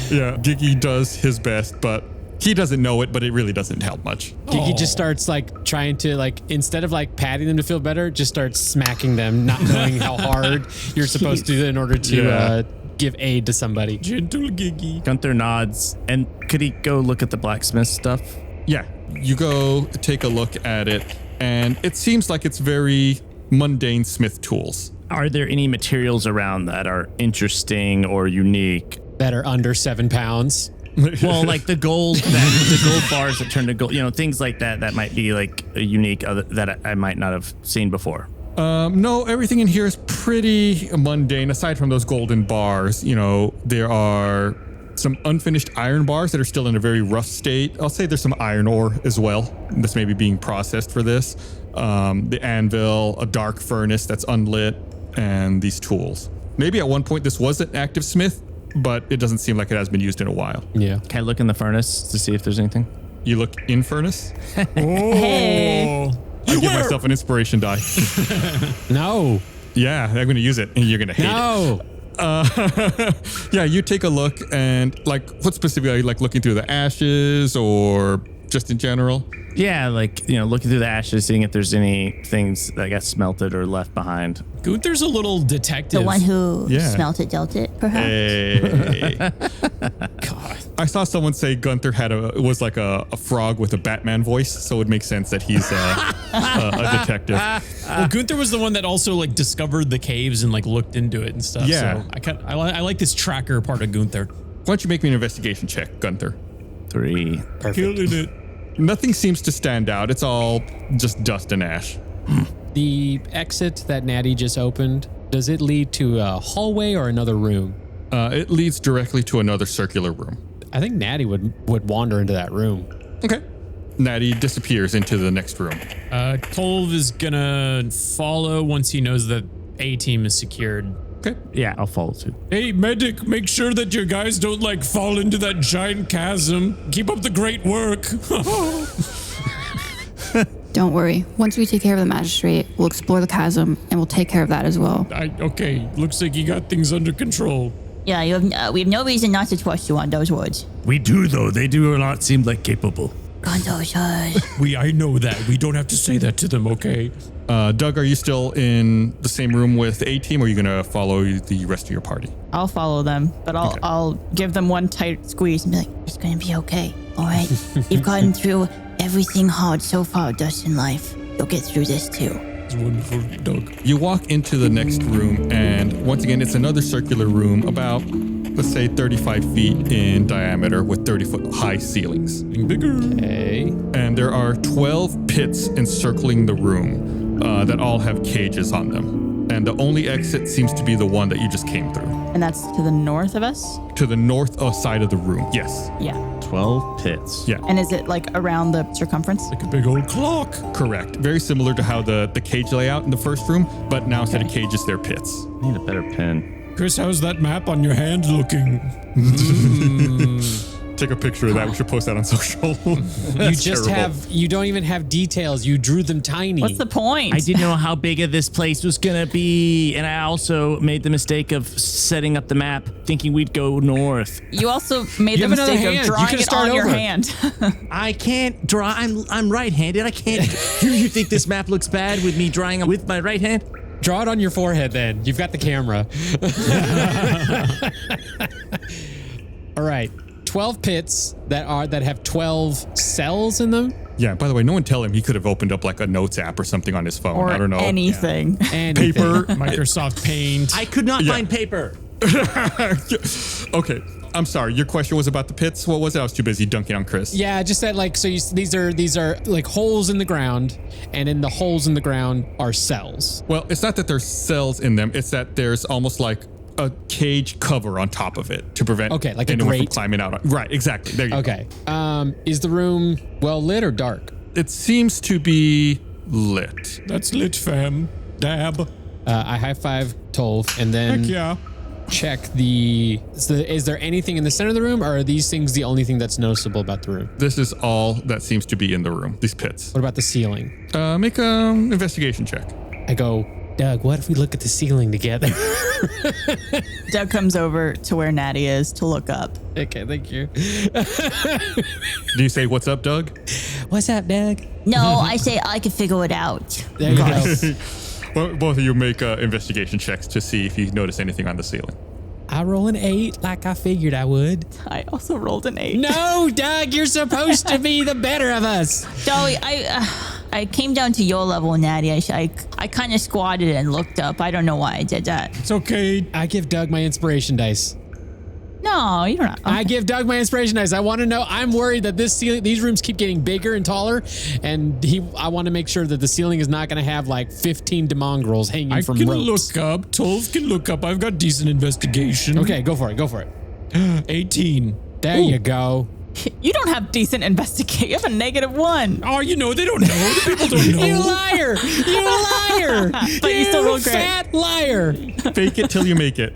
[SPEAKER 2] Yeah. Gigi does his best, but he doesn't know it, but it really doesn't help much.
[SPEAKER 5] Gigi just starts like trying to like, instead of like patting them to feel better, just starts smacking them, not knowing how hard you're supposed to do in order to give aid to somebody.
[SPEAKER 4] Gentle Gigi.
[SPEAKER 6] Gunther nods. And could he go look at the blacksmith stuff?
[SPEAKER 2] Yeah. You go take a look at it, and it seems like it's very mundane smith tools.
[SPEAKER 6] Are there any materials around that are interesting or unique?
[SPEAKER 5] That are under 7 pounds.
[SPEAKER 6] Well, like the gold bars that turn to gold, things like that might be like a unique that I might not have seen before.
[SPEAKER 2] No, everything in here is pretty mundane. Aside from those golden bars, there are some unfinished iron bars that are still in a very rough state. I'll say there's some iron ore as well that's maybe being processed for this. The anvil, a dark furnace that's unlit, and these tools. Maybe at one point this was an active smith, but it doesn't seem like it has been used in a while.
[SPEAKER 5] Yeah.
[SPEAKER 6] Can I look in the furnace to see if there's anything?
[SPEAKER 2] You look in furnace?
[SPEAKER 3] Hey.
[SPEAKER 2] I give myself an inspiration die.
[SPEAKER 5] No.
[SPEAKER 2] Yeah, I'm going to use it, and you're going to hate it.
[SPEAKER 5] No.
[SPEAKER 2] Yeah, you take a look, and like, what specifically are you like looking through the ashes or just in general?
[SPEAKER 6] Yeah, like, looking through the ashes, seeing if there's any things that got smelted or left behind.
[SPEAKER 10] Gunther's a little detective.
[SPEAKER 9] The one who
[SPEAKER 2] Yeah.
[SPEAKER 9] smelt it, dealt it, perhaps.
[SPEAKER 2] Hey. God. I saw someone say Gunther was like a frog with a Batman voice, so it makes sense that he's a detective.
[SPEAKER 10] Well, Gunther was the one that also like discovered the caves and like looked into it and stuff.
[SPEAKER 2] Yeah.
[SPEAKER 10] So I like this tracker part of Gunther.
[SPEAKER 2] Why don't you make me an investigation check, Gunther?
[SPEAKER 6] 3.
[SPEAKER 5] Perfect.
[SPEAKER 4] Killing it.
[SPEAKER 2] Nothing seems to stand out. It's all just dust and ash.
[SPEAKER 5] The exit that Natty just opened, does it lead to a hallway or another room?
[SPEAKER 2] It leads directly to another circular room.
[SPEAKER 5] I think Natty would wander into that room.
[SPEAKER 2] Okay. Natty disappears into the next room.
[SPEAKER 10] Tolv is gonna follow once he knows that A team is secured.
[SPEAKER 2] Okay.
[SPEAKER 6] Yeah, I'll follow too.
[SPEAKER 4] Hey, medic, make sure that your guys don't like fall into that giant chasm. Keep up the great work.
[SPEAKER 11] Don't worry. Once we take care of the magistrate, we'll explore the chasm and we'll take care of that as well.
[SPEAKER 4] Okay, looks like you got things under control.
[SPEAKER 9] Yeah, we have no reason not to trust you on those words.
[SPEAKER 12] We do, though. They do not seem like capable.
[SPEAKER 9] Gun those
[SPEAKER 4] I know that. We don't have to say that to them, okay?
[SPEAKER 2] Doug, are you still in the same room with A team, or are you gonna follow the rest of your party?
[SPEAKER 3] I'll follow them, but I'll give them one tight squeeze and be like,
[SPEAKER 9] It's gonna be okay, all right? You've gotten through everything hard so far, Dust, in life. You'll get through this too.
[SPEAKER 4] It's wonderful, Doug.
[SPEAKER 2] You walk into the next room, and once again, it's another circular room, about, let's say, 35 feet in diameter with 30-foot high ceilings.
[SPEAKER 4] Bigger.
[SPEAKER 5] Okay.
[SPEAKER 2] And there are 12 pits encircling the room that all have cages on them. And the only exit seems to be the one that you just came through.
[SPEAKER 3] and that's to the north of us?
[SPEAKER 2] To the north side of the room, yes.
[SPEAKER 3] Yeah.
[SPEAKER 6] 12 pits.
[SPEAKER 2] Yeah.
[SPEAKER 3] And is it like around the circumference?
[SPEAKER 4] Like a big old clock.
[SPEAKER 2] Correct. Very similar to how the cage layout in the first room, but now instead of cages, they're pits.
[SPEAKER 6] Need a better pen.
[SPEAKER 4] Chris, how's that map on your hand looking?
[SPEAKER 2] Take a picture of that. We should post that on social.
[SPEAKER 5] You just you don't even have details. You drew them tiny.
[SPEAKER 3] What's the point?
[SPEAKER 6] I didn't know how big of this place was going to be. And I also made the mistake of setting up the map thinking we'd go north.
[SPEAKER 3] You also made
[SPEAKER 5] You
[SPEAKER 3] the
[SPEAKER 5] have another
[SPEAKER 3] mistake of
[SPEAKER 5] hand. You
[SPEAKER 3] drawing
[SPEAKER 5] could've
[SPEAKER 3] it
[SPEAKER 5] started
[SPEAKER 3] on your
[SPEAKER 5] over.
[SPEAKER 3] hand.
[SPEAKER 6] I can't draw. I'm right-handed. I can't. You think this map looks bad with me drawing with my right hand?
[SPEAKER 5] Draw it on your forehead then. You've got the camera. All right. 12 pits that have 12 cells in them.
[SPEAKER 2] Yeah, by the way, no one tell him he could have opened up like a notes app or something on his phone.
[SPEAKER 3] Or
[SPEAKER 2] I don't know.
[SPEAKER 3] anything.
[SPEAKER 5] And
[SPEAKER 2] Paper.
[SPEAKER 4] Microsoft Paint.
[SPEAKER 6] I could not find paper.
[SPEAKER 2] Okay, I'm sorry. Your question was about the pits. What was it? I was too busy dunking on Chris.
[SPEAKER 5] Yeah, just that like these are like holes in the ground, and in the holes in the ground are cells.
[SPEAKER 2] Well, it's not that there's cells in them. It's that there's almost like a cage cover on top of it to prevent
[SPEAKER 5] Okay, like a
[SPEAKER 2] anyone from
[SPEAKER 5] grate.
[SPEAKER 2] climbing out. Right, exactly. There you go.
[SPEAKER 5] Okay. Is the room well lit or dark?
[SPEAKER 2] It seems to be lit.
[SPEAKER 4] That's lit, fam. Dab.
[SPEAKER 5] I high five Tolv and then
[SPEAKER 4] Heck yeah.
[SPEAKER 5] check is there anything in the center of the room, or are these things the only thing that's noticeable about the room?
[SPEAKER 2] This is all that seems to be in the room. These pits.
[SPEAKER 5] What about the ceiling?
[SPEAKER 2] Make an investigation check.
[SPEAKER 5] I go, Doug, what if we look at the ceiling together?
[SPEAKER 3] Doug comes over to where Natty is to look up.
[SPEAKER 5] Okay, thank you.
[SPEAKER 2] Do you say, "What's up, Doug"?
[SPEAKER 5] What's up, Doug?
[SPEAKER 9] No, I say I can figure it out.
[SPEAKER 5] There you go.
[SPEAKER 2] Well, both of you make investigation checks to see if you notice anything on the ceiling.
[SPEAKER 5] I roll an 8 like I figured I would.
[SPEAKER 3] I also rolled an 8.
[SPEAKER 5] No, Doug, you're supposed to be the better of us.
[SPEAKER 9] Dolly, I came down to your level, Natty. I kind of squatted and looked up. I don't know why I did that.
[SPEAKER 4] It's okay.
[SPEAKER 5] I give Doug my inspiration dice.
[SPEAKER 9] No, you don't.
[SPEAKER 5] I give Doug my inspiration dice. I want to know. I'm worried that these rooms keep getting bigger and taller, and I want to make sure that the ceiling is not going to have like 15 demongrels hanging
[SPEAKER 4] I
[SPEAKER 5] from
[SPEAKER 4] can
[SPEAKER 5] ropes.
[SPEAKER 4] look up. Tolv can look up. I've got decent investigation.
[SPEAKER 5] Okay, go for it. Go for it.
[SPEAKER 4] 18.
[SPEAKER 5] There you go.
[SPEAKER 3] You don't have decent investigate. You have a -1.
[SPEAKER 4] Oh, you know, they don't know. The people don't know.
[SPEAKER 5] You liar! You liar!
[SPEAKER 3] But you still rolled great.
[SPEAKER 5] Fat liar!
[SPEAKER 2] Fake it till you make it.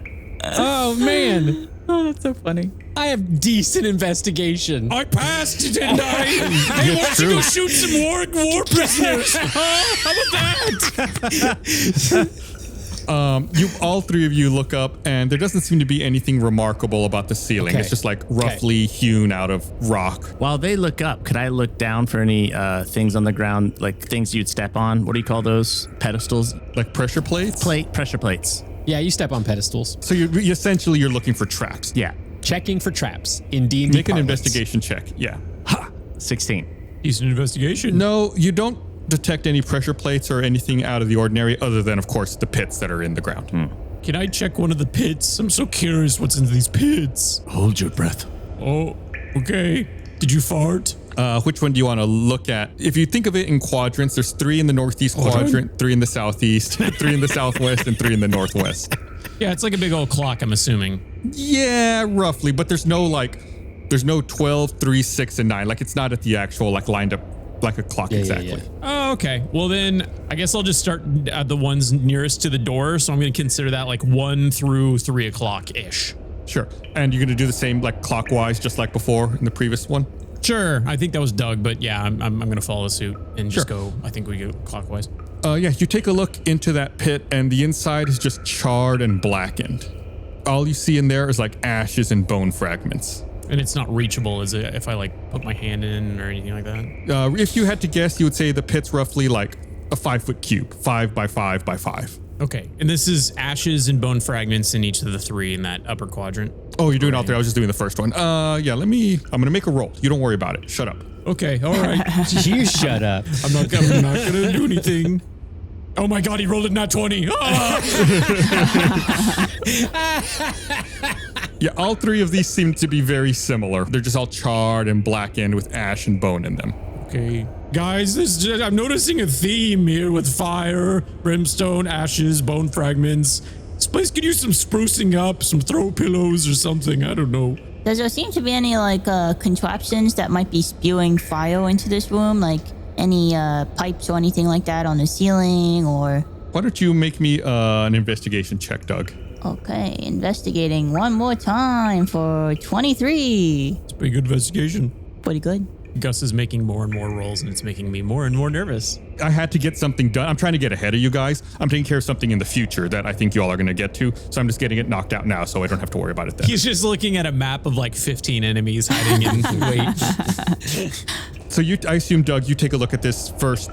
[SPEAKER 5] Oh man,
[SPEAKER 3] Oh, that's so funny.
[SPEAKER 5] I have decent investigation.
[SPEAKER 4] I passed, didn't I? Hey, why don't you go shoot some war prisoners? How about that?
[SPEAKER 2] You all three of you look up, and there doesn't seem to be anything remarkable about the ceiling.
[SPEAKER 5] Okay.
[SPEAKER 2] It's just like roughly hewn out of rock.
[SPEAKER 6] While they look up, could I look down for any things on the ground, like things you'd step on? What do you call those? Pedestals?
[SPEAKER 2] Like pressure plates?
[SPEAKER 6] Pressure plates.
[SPEAKER 5] Yeah, you step on pedestals.
[SPEAKER 2] So you're essentially looking for traps.
[SPEAKER 6] Yeah.
[SPEAKER 5] Checking for traps in D&D
[SPEAKER 2] Make an
[SPEAKER 5] parlance.
[SPEAKER 2] investigation check. Yeah.
[SPEAKER 6] Ha! 16.
[SPEAKER 4] Decent investigation.
[SPEAKER 2] No, you don't detect any pressure plates or anything out of the ordinary other than, of course, the pits that are in the ground.
[SPEAKER 4] Can I check one of the pits? I'm so curious what's in these pits.
[SPEAKER 12] Hold your breath.
[SPEAKER 4] Oh, okay. Did you fart?
[SPEAKER 2] Which one do you want to look at? If you think of it in quadrants, there's 3 in the northeast quadrant, 3 in the southeast, 3 in the southwest, and 3 in the northwest.
[SPEAKER 10] Yeah, it's like a big old clock, I'm assuming.
[SPEAKER 2] Yeah, roughly, but there's no 12, 3, 6, and 9. Like it's not at the actual like lined up like a clock exactly.
[SPEAKER 10] Oh, okay. Well, then I guess I'll just start at the ones nearest to the door. So I'm going to consider that like 1 through 3 o'clock ish.
[SPEAKER 2] Sure. And you're going to do the same like clockwise, just like before in the previous one?
[SPEAKER 10] Sure. I think that was Doug, but yeah, I'm going to follow suit and just go. I think we go clockwise.
[SPEAKER 2] Yeah, you take a look into that pit and the inside is just charred and blackened. All you see in there is like ashes and bone fragments.
[SPEAKER 10] And it's not reachable, is it? If I like put my hand in or anything like that?
[SPEAKER 2] If you had to guess, you would say the pit's roughly like a 5-foot cube, 5 by 5 by 5.
[SPEAKER 10] Okay. And this is ashes and bone fragments in each of the 3 in that upper quadrant.
[SPEAKER 2] Oh, you're doing all 3. I was just doing the first one. Yeah, I'm going to make a roll. You don't worry about it. Shut up.
[SPEAKER 10] Okay. All right.
[SPEAKER 5] You shut up.
[SPEAKER 10] I'm not going to do anything. Oh my God, he rolled a nat 20.
[SPEAKER 2] Yeah, all 3 of these seem to be very similar. They're just all charred and blackened with ash and bone in them.
[SPEAKER 10] Okay. Guys, I'm noticing a theme here with fire, brimstone, ashes, bone fragments. This place could use some sprucing up, some throw pillows or something. I don't know.
[SPEAKER 9] Does there seem to be any like contraptions that might be spewing fire into this room? Like any pipes or anything like that on the ceiling or?
[SPEAKER 2] Why don't you make me an investigation check, Doug?
[SPEAKER 9] Okay, investigating one more time for 23.
[SPEAKER 10] It's a pretty good investigation.
[SPEAKER 9] Pretty good.
[SPEAKER 10] Gus is making more and more rolls and it's making me more and more nervous.
[SPEAKER 2] I had to get something done. I'm trying to get ahead of you guys. I'm taking care of something in the future that I think you all are going to get to. So I'm just getting it knocked out now so I don't have to worry about it then.
[SPEAKER 10] He's just looking at a map of like 15 enemies hiding in wait.
[SPEAKER 2] So I assume, Doug, you take a look at this first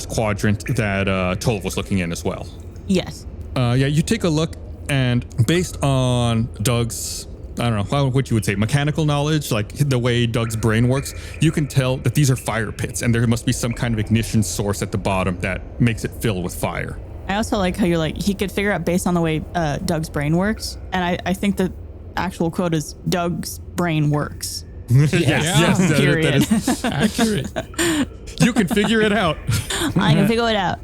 [SPEAKER 2] quadrant that Tolv was looking in as well.
[SPEAKER 9] Yes.
[SPEAKER 2] Yeah, you take a look and based on Doug's, I don't know what you would say, mechanical knowledge, like the way Doug's brain works, you can tell that these are fire pits and there must be some kind of ignition source at the bottom that makes it fill with fire.
[SPEAKER 3] I also like how you're like, he could figure out based on the way Doug's brain works. And I think the actual quote is Doug's brain works.
[SPEAKER 2] Yes, that is
[SPEAKER 10] Accurate.
[SPEAKER 2] You can figure it out.
[SPEAKER 9] I can figure it out.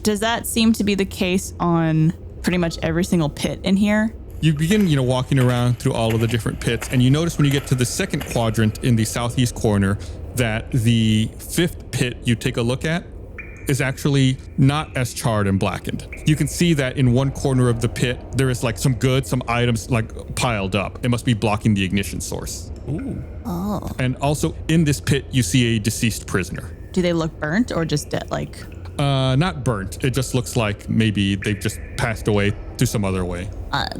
[SPEAKER 3] Does that seem to be the case on pretty much every single pit in here?
[SPEAKER 2] You begin, walking around through all of the different pits, and you notice when you get to the second quadrant in the southeast corner that the 5th pit you take a look at is actually not as charred and blackened. You can see that in one corner of the pit, there is like some items like piled up. It must be blocking the ignition source.
[SPEAKER 10] Ooh.
[SPEAKER 9] Oh.
[SPEAKER 2] And also in this pit, you see a deceased prisoner.
[SPEAKER 3] Do they look burnt or just dead? Like,
[SPEAKER 2] not burnt. It just looks like maybe they've just passed away through some other way.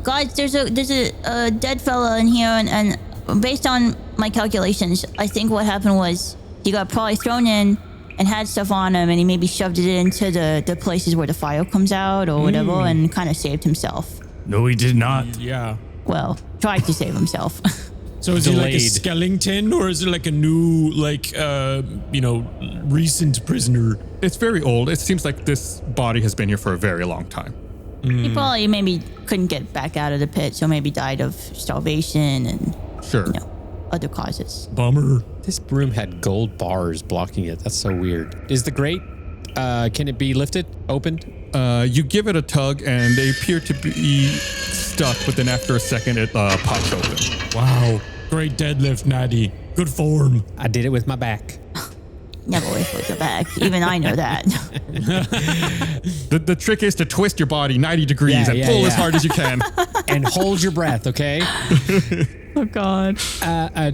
[SPEAKER 9] Guys, there's a dead fella in here, and based on my calculations, I think what happened was he got probably thrown in and had stuff on him, and he maybe shoved it into the places where the fire comes out or whatever, and kind of saved himself.
[SPEAKER 12] No, he did not.
[SPEAKER 10] Yeah.
[SPEAKER 9] Well, tried to save himself.
[SPEAKER 10] So is he like a Skellington or is it like a new, recent prisoner?
[SPEAKER 2] It's very old. It seems like this body has been here for a very long time.
[SPEAKER 9] He probably maybe couldn't get back out of the pit, so maybe died of starvation and other causes.
[SPEAKER 10] Bummer.
[SPEAKER 5] This room had gold bars blocking it. That's so weird. Is the grate, can it be lifted, opened?
[SPEAKER 2] You give it a tug and they appear to be stuck, but then after a second it pops open.
[SPEAKER 10] Wow. Great deadlift, Natty. Good form.
[SPEAKER 5] I did it with my back.
[SPEAKER 9] Never always with your back. Even I know that.
[SPEAKER 2] The trick is to twist your body 90 degrees and pull as hard as you can.
[SPEAKER 5] And hold your breath, okay?
[SPEAKER 3] Oh, God.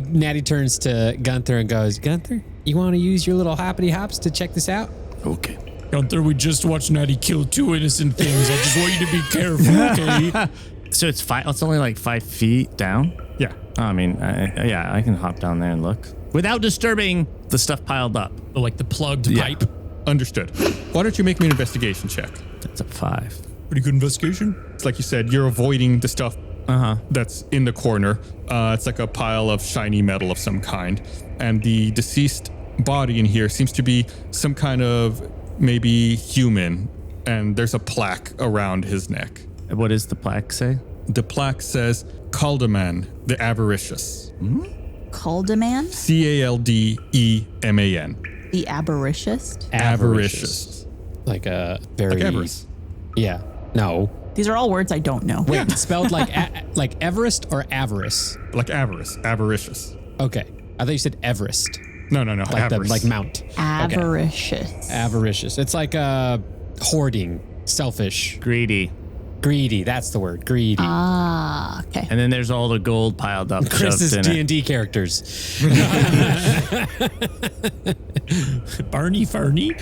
[SPEAKER 5] Natty turns to Gunther and goes, Gunther, you want to use your little hoppity hops to check this out?
[SPEAKER 12] Okay.
[SPEAKER 10] Gunther, we just watched Natty kill 2 innocent things. I just want you to be careful, okay?
[SPEAKER 6] So it's only like 5 feet down?
[SPEAKER 2] Yeah.
[SPEAKER 6] I mean, I can hop down there and look. Without disturbing the stuff piled up.
[SPEAKER 10] Like the plugged pipe.
[SPEAKER 2] Understood. Why don't you make me an investigation check?
[SPEAKER 6] That's a 5.
[SPEAKER 10] Pretty good investigation.
[SPEAKER 2] It's like you said, you're avoiding the stuff that's in the corner. It's like a pile of shiny metal of some kind. And the deceased body in here seems to be some kind of maybe human. And there's a plaque around his neck.
[SPEAKER 6] What does the plaque say?
[SPEAKER 2] The plaque says, Caldeman, the Avaricious.
[SPEAKER 3] Caldeman?
[SPEAKER 2] Caldeman.
[SPEAKER 3] The avaricious?
[SPEAKER 2] Avaricious.
[SPEAKER 5] Like a very...
[SPEAKER 2] Like Everest.
[SPEAKER 5] Yeah. No.
[SPEAKER 3] These are all words I don't know.
[SPEAKER 5] Wait, spelled like Everest or avarice?
[SPEAKER 2] Like avarice. Avaricious.
[SPEAKER 5] Okay. I thought you said Everest.
[SPEAKER 2] No.
[SPEAKER 5] Like mount.
[SPEAKER 3] Avaricious.
[SPEAKER 5] Okay. Avaricious. It's like hoarding, selfish,
[SPEAKER 6] Greedy.
[SPEAKER 5] greedy. That's the word. Greedy.
[SPEAKER 3] Ah, okay.
[SPEAKER 6] And then there's all the gold piled up.
[SPEAKER 5] Chris's
[SPEAKER 6] shoved in it.
[SPEAKER 5] D&D characters.
[SPEAKER 4] Barney Farney.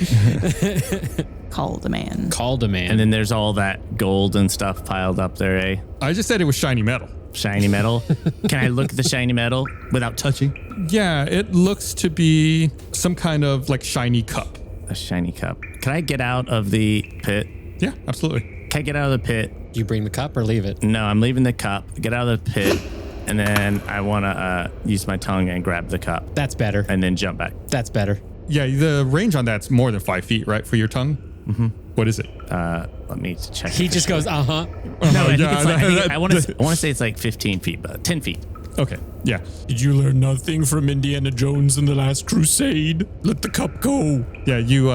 [SPEAKER 3] Called a man.
[SPEAKER 5] Called a man.
[SPEAKER 6] And then there's all that gold and stuff piled up there, eh?
[SPEAKER 2] I just said it was shiny metal.
[SPEAKER 6] Shiny metal. Can I look at the shiny metal without touching?
[SPEAKER 2] Yeah, it looks to be some kind of like shiny cup.
[SPEAKER 6] A shiny cup. Can I get out of the pit?
[SPEAKER 2] Yeah, absolutely.
[SPEAKER 6] Can I get out of the pit?
[SPEAKER 5] Do you bring the cup or leave it?
[SPEAKER 6] No, I'm leaving the cup. Get out of the pit. And then I want to use my tongue and grab the cup.
[SPEAKER 5] That's better.
[SPEAKER 6] And then jump back.
[SPEAKER 5] That's better.
[SPEAKER 2] Yeah, the range on that's more than 5 feet, right, for your tongue? Mm-hmm. What is it?
[SPEAKER 6] Let me check.
[SPEAKER 5] He just goes, uh-huh.
[SPEAKER 6] No, I want to say it's like 15 feet, but 10 feet.
[SPEAKER 2] Okay, yeah.
[SPEAKER 4] Did you learn nothing from Indiana Jones in The Last Crusade? Let the cup go.
[SPEAKER 2] Yeah, you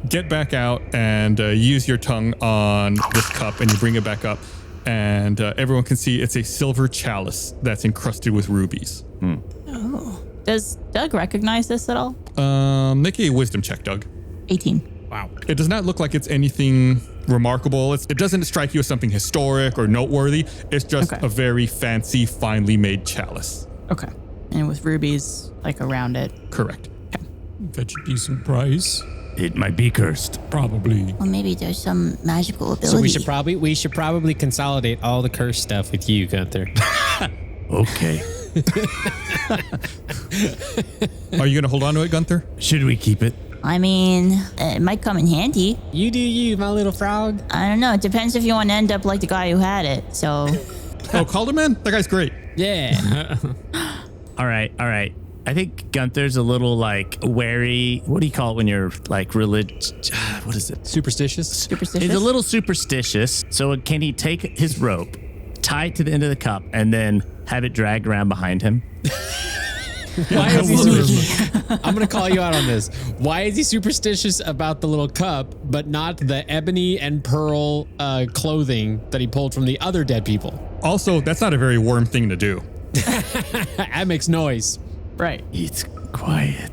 [SPEAKER 2] get back out and use your tongue on this cup and you bring it back up. And everyone can see it's a silver chalice that's encrusted with rubies.
[SPEAKER 3] Oh. Does Doug recognize this at all?
[SPEAKER 2] Make a wisdom check, Doug.
[SPEAKER 3] 18.
[SPEAKER 4] Wow.
[SPEAKER 2] It does not look like it's anything remarkable. It doesn't strike you as something historic or noteworthy. It's just a very fancy, finely made chalice.
[SPEAKER 3] Okay. And with rubies like around it.
[SPEAKER 2] Correct.
[SPEAKER 4] Fetch a decent price.
[SPEAKER 6] It might be cursed.
[SPEAKER 4] Probably.
[SPEAKER 9] Well, maybe there's some magical ability.
[SPEAKER 5] So we should probably consolidate all the cursed stuff with you, Gunther.
[SPEAKER 6] Okay.
[SPEAKER 2] Are you going to hold on to it, Gunther?
[SPEAKER 6] Should we keep it?
[SPEAKER 9] I mean, it might come in handy.
[SPEAKER 5] You do you, my little frog.
[SPEAKER 9] I don't know. It depends if you want to end up like the guy who had it. So.
[SPEAKER 2] Oh, Calderman? That guy's great.
[SPEAKER 5] Yeah.
[SPEAKER 6] All right. I think Gunther's a little like wary. What do you call it when you're like religious? What is it?
[SPEAKER 5] Superstitious?
[SPEAKER 6] He's a little superstitious. So can he take his rope, tie it to the end of the cup, and then have it dragged around behind him?
[SPEAKER 5] Why is he I'm going to call you out on this. Why is he superstitious about the little cup, but not the ebony and pearl clothing that he pulled from the other dead people?
[SPEAKER 2] Also, that's not a very worm thing to do.
[SPEAKER 5] That makes noise.
[SPEAKER 3] Right.
[SPEAKER 6] It's quiet.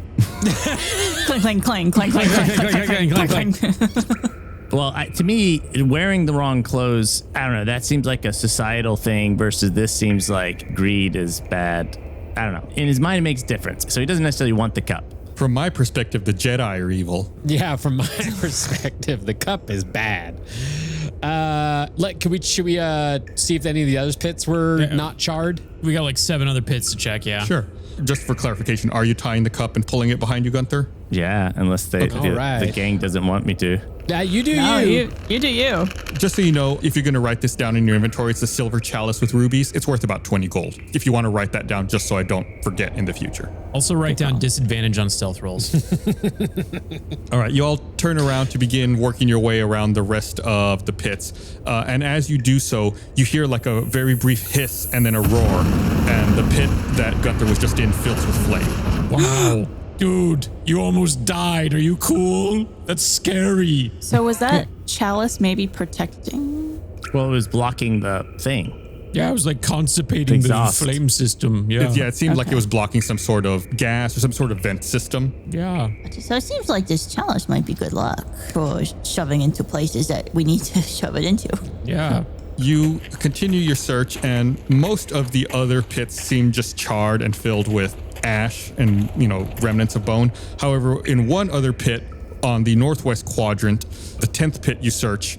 [SPEAKER 3] Clang, clang, clang, clang, clang, clang, clang, clang.
[SPEAKER 6] Well, to me, wearing the wrong clothes, I don't know. That seems like a societal thing versus this seems like greed is bad. I don't know. In his mind, it makes a difference. So he doesn't necessarily want the cup.
[SPEAKER 2] From my perspective, the Jedi are evil.
[SPEAKER 5] Yeah, from my perspective, the cup is bad. Should we see if any of the other pits were not charred?
[SPEAKER 1] We got like 7 other pits to check, yeah.
[SPEAKER 2] Sure. Just for clarification, are you tying the cup and pulling it behind you, Gunther?
[SPEAKER 6] Yeah, unless the gang doesn't want me to.
[SPEAKER 5] Yeah, you do
[SPEAKER 3] you do you.
[SPEAKER 2] Just so you know, if you're going to write this down in your inventory, it's a silver chalice with rubies. It's worth about 20 gold. If you want to write that down, just so I don't forget in the future.
[SPEAKER 1] Also write down disadvantage on stealth rolls.
[SPEAKER 2] All right, you all turn around to begin working your way around the rest of the pits. And as you do so, you hear like a very brief hiss and then a roar. And the pit that Gunther was just in fills with flame.
[SPEAKER 4] Wow. Dude, you almost died. Are you cool? That's scary.
[SPEAKER 3] So was that chalice maybe protecting?
[SPEAKER 6] Well, it was blocking the thing.
[SPEAKER 4] Yeah, it was like constipating the flame system. Yeah.
[SPEAKER 2] It seemed like it was blocking some sort of gas or some sort of vent system.
[SPEAKER 4] Yeah.
[SPEAKER 9] So it seems like this chalice might be good luck for shoving into places that we need to shove it into.
[SPEAKER 4] Yeah.
[SPEAKER 2] You continue your search, and most of the other pits seem just charred and filled with ash and, remnants of bone. However, in one other pit on the northwest quadrant, the 10th pit you search,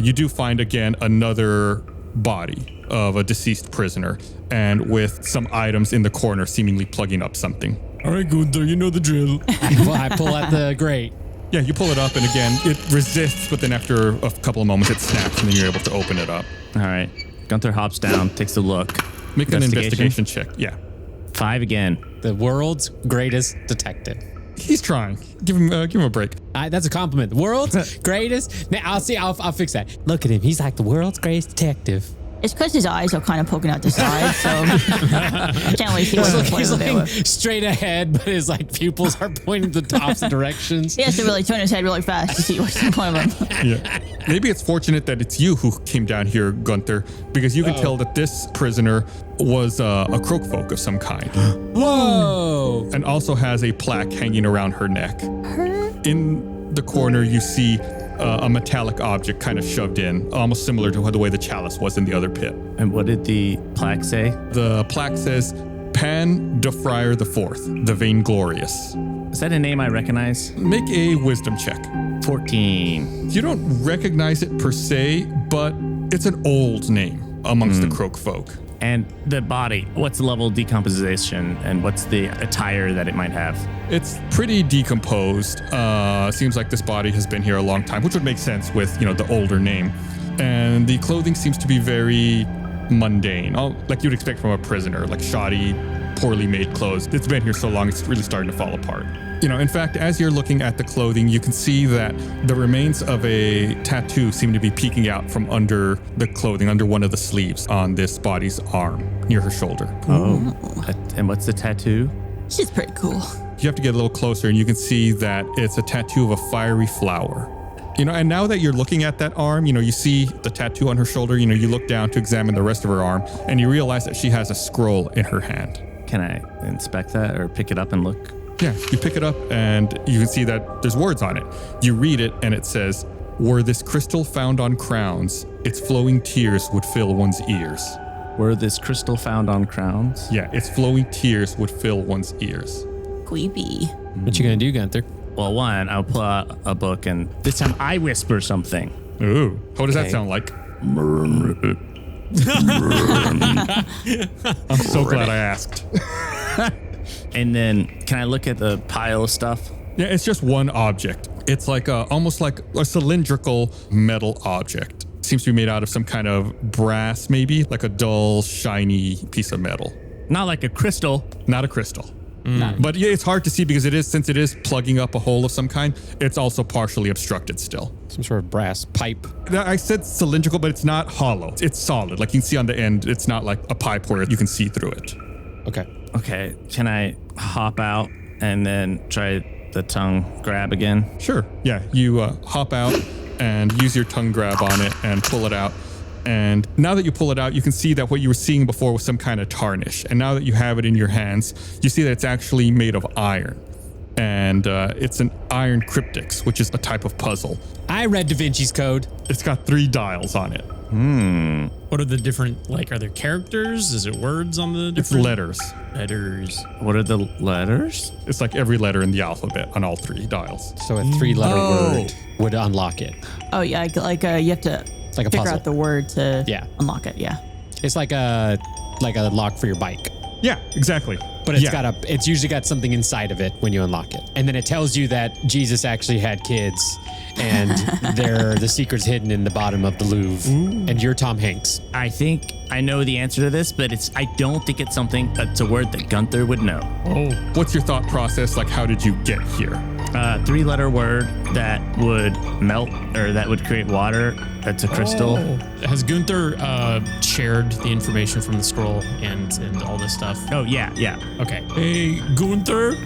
[SPEAKER 2] you do find again another body of a deceased prisoner, and with some items in the corner seemingly plugging up something.
[SPEAKER 4] All right, Gunther, you know the drill.
[SPEAKER 5] I pull out the grate.
[SPEAKER 2] Yeah, you pull it up, and again, it resists, but then after a couple of moments, it snaps, and then you're able to open it up.
[SPEAKER 6] All right. Gunther hops down, takes a look.
[SPEAKER 2] Make an investigation check. Yeah.
[SPEAKER 6] 5 again.
[SPEAKER 5] The world's greatest detective.
[SPEAKER 2] He's trying. Give him a break.
[SPEAKER 5] That's a compliment. The world's greatest. Now, I'll fix that. Look at him. He's like the world's greatest detective.
[SPEAKER 9] It's because his eyes are kind of poking out the side, so can't really see what
[SPEAKER 5] He's
[SPEAKER 9] they're
[SPEAKER 5] looking
[SPEAKER 9] with.
[SPEAKER 5] straight ahead, but his like pupils are pointing the opposite directions.
[SPEAKER 9] He has to really turn his head really fast to see what's in front of him.
[SPEAKER 2] Yeah. Maybe it's fortunate that it's you who came down here, Gunther, because you can tell that this prisoner was a croakfolk of some kind.
[SPEAKER 5] Whoa!
[SPEAKER 2] And also has a plaque hanging around her neck. In the corner, you see a metallic object kind of shoved in, almost similar to the way the chalice was in the other pit.
[SPEAKER 6] And what did the plaque say?
[SPEAKER 2] The plaque says, Pan de Friar IV, the Vainglorious.
[SPEAKER 6] Is that a name I recognize?
[SPEAKER 2] Make a wisdom check.
[SPEAKER 6] 14.
[SPEAKER 2] You don't recognize it per se, but it's an old name amongst the croakfolk.
[SPEAKER 6] And the body, what's the level of decomposition and what's the attire that it might have?
[SPEAKER 2] It's pretty decomposed. Seems like this body has been here a long time, which would make sense with, the older name. And the clothing seems to be very mundane, like you'd expect from a prisoner, like shoddy, poorly made clothes. It's been here so long, it's really starting to fall apart. In fact, as you're looking at the clothing, you can see that the remains of a tattoo seem to be peeking out from under the clothing, under one of the sleeves on this body's arm, near her shoulder.
[SPEAKER 6] Oh, and what's the tattoo?
[SPEAKER 9] She's pretty cool.
[SPEAKER 2] You have to get a little closer and you can see that it's a tattoo of a fiery flower. And now that you're looking at that arm, you see the tattoo on her shoulder, you look down to examine the rest of her arm and you realize that she has a scroll in her hand.
[SPEAKER 6] Can I inspect that or pick it up and look?
[SPEAKER 2] Yeah, you pick it up and you can see that there's words on it. You read it and it says, "Were this crystal found on crowns, its flowing tears would fill one's ears."
[SPEAKER 6] Were this crystal found on crowns?
[SPEAKER 2] Yeah, its flowing tears would fill one's ears.
[SPEAKER 9] Creepy.
[SPEAKER 5] What you gonna do, Gunther?
[SPEAKER 6] Well, one, I'll pull out a book and this time I whisper something.
[SPEAKER 2] Ooh, what does that sound like? I'm so glad I asked.
[SPEAKER 6] And then can I look at the pile of stuff?
[SPEAKER 2] Yeah, it's just one object. It's like almost like a cylindrical metal object. Seems to be made out of some kind of brass, maybe like a dull, shiny piece of metal.
[SPEAKER 6] Not like a crystal.
[SPEAKER 2] Not a crystal. But yeah, it's hard to see because since it is plugging up a hole of some kind, it's also partially obstructed still.
[SPEAKER 5] Some sort of brass pipe.
[SPEAKER 2] I said cylindrical, but it's not hollow. It's solid. Like you can see on the end, it's not like a pipe where you can see through it.
[SPEAKER 6] Okay. Can I hop out and then try the tongue grab again?
[SPEAKER 2] Sure. Yeah. You hop out and use your tongue grab on it and pull it out. And now that you pull it out, you can see that what you were seeing before was some kind of tarnish. And now that you have it in your hands, you see that it's actually made of iron. And it's an iron cryptix, which is a type of puzzle.
[SPEAKER 5] I read Da Vinci's Code.
[SPEAKER 2] It's got 3 dials on it.
[SPEAKER 10] What are the different, are there characters? Is it words on the different?
[SPEAKER 2] It's letters.
[SPEAKER 10] Letters.
[SPEAKER 6] What are the letters?
[SPEAKER 2] It's like every letter in the alphabet on all 3 dials.
[SPEAKER 5] So a 3-letter word would unlock it.
[SPEAKER 9] Oh, yeah. You have to
[SPEAKER 5] Like a
[SPEAKER 9] figure
[SPEAKER 5] puzzle.
[SPEAKER 9] out the word to unlock it. Yeah.
[SPEAKER 5] It's like a lock for your bike.
[SPEAKER 2] Yeah, exactly.
[SPEAKER 5] But it's usually got something inside of it when you unlock it. And then it tells you that Jesus actually had kids and the secret's hidden in the bottom of the Louvre. And you're Tom Hanks.
[SPEAKER 6] I think I know the answer to this, but I don't think it's it's a word that Gunther would know.
[SPEAKER 2] Oh. What's your thought process? Like, how did you get here?
[SPEAKER 6] 3-letter word that would melt or that would create water. That's a crystal.
[SPEAKER 10] Has Gunther shared the information from the scroll and all this stuff?
[SPEAKER 6] Oh, yeah.
[SPEAKER 10] Okay.
[SPEAKER 4] Hey, Gunther,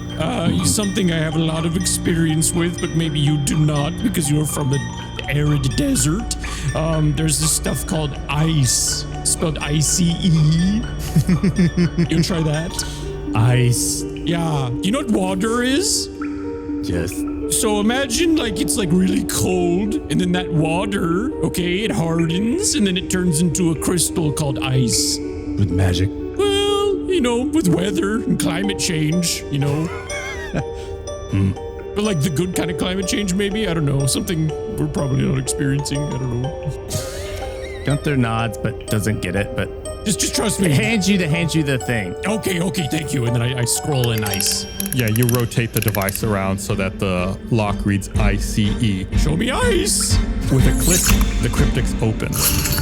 [SPEAKER 4] something I have a lot of experience with, but maybe you do not because you're from an arid desert. There's this stuff called ice, spelled ICE. You try that?
[SPEAKER 6] Ice.
[SPEAKER 4] Yeah. You know what water is?
[SPEAKER 6] Yes.
[SPEAKER 4] So imagine it's really cold and then that water, it hardens and then it turns into a crystal called ice.
[SPEAKER 12] With magic.
[SPEAKER 4] Well, with weather and climate change, But the good kind of climate change, maybe? I don't know. Something we're probably not experiencing. I don't know.
[SPEAKER 6] Gunther nods but doesn't get it, but
[SPEAKER 4] just trust me.
[SPEAKER 6] Hands you the thing.
[SPEAKER 4] Okay, thank you. And then I scroll in ice.
[SPEAKER 2] Yeah, you rotate the device around so that the lock reads ICE.
[SPEAKER 4] Show me ice.
[SPEAKER 2] With a click, the cryptix opens.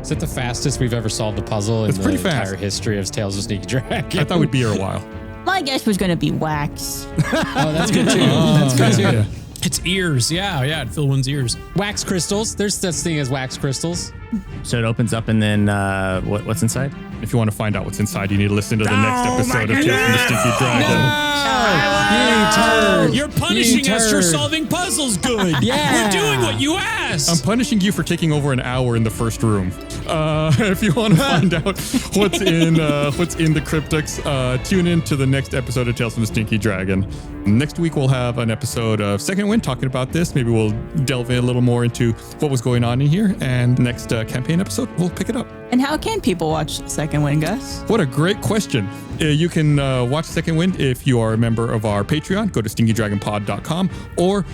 [SPEAKER 5] Is that the fastest we've ever solved a puzzle in
[SPEAKER 2] It's
[SPEAKER 5] the
[SPEAKER 2] pretty
[SPEAKER 5] entire
[SPEAKER 2] fast.
[SPEAKER 5] history of Tales of Sneaky Dragon?
[SPEAKER 2] I thought we'd be here a while.
[SPEAKER 9] My guess was going to be wax.
[SPEAKER 5] Oh, that's good too. That's good too.
[SPEAKER 2] Yeah.
[SPEAKER 10] It's ears. Yeah, it'd fill one's ears.
[SPEAKER 5] Wax crystals. There's such thing as wax crystals.
[SPEAKER 6] So it opens up and then what's inside?
[SPEAKER 2] If you want to find out what's inside, you need to listen to the next episode of Tales from the Stinky Dragon.
[SPEAKER 10] You're punishing us for solving puzzles. Good.
[SPEAKER 5] Yeah.
[SPEAKER 10] We're doing what you asked.
[SPEAKER 2] I'm punishing you for taking over an hour in the first room. If you want to find out what's in the cryptics, tune in to the next episode of Tales from the Stinky Dragon. Next week we'll have an episode of Second Wind talking about this. Maybe we'll delve in a little more into what was going on in here. And next campaign episode we'll pick it up.
[SPEAKER 3] And how can people watch Second Wind, Gus?
[SPEAKER 2] What a great question. You can watch Second Wind if you are a member of our Patreon. Go to stinkydragonpod.com, or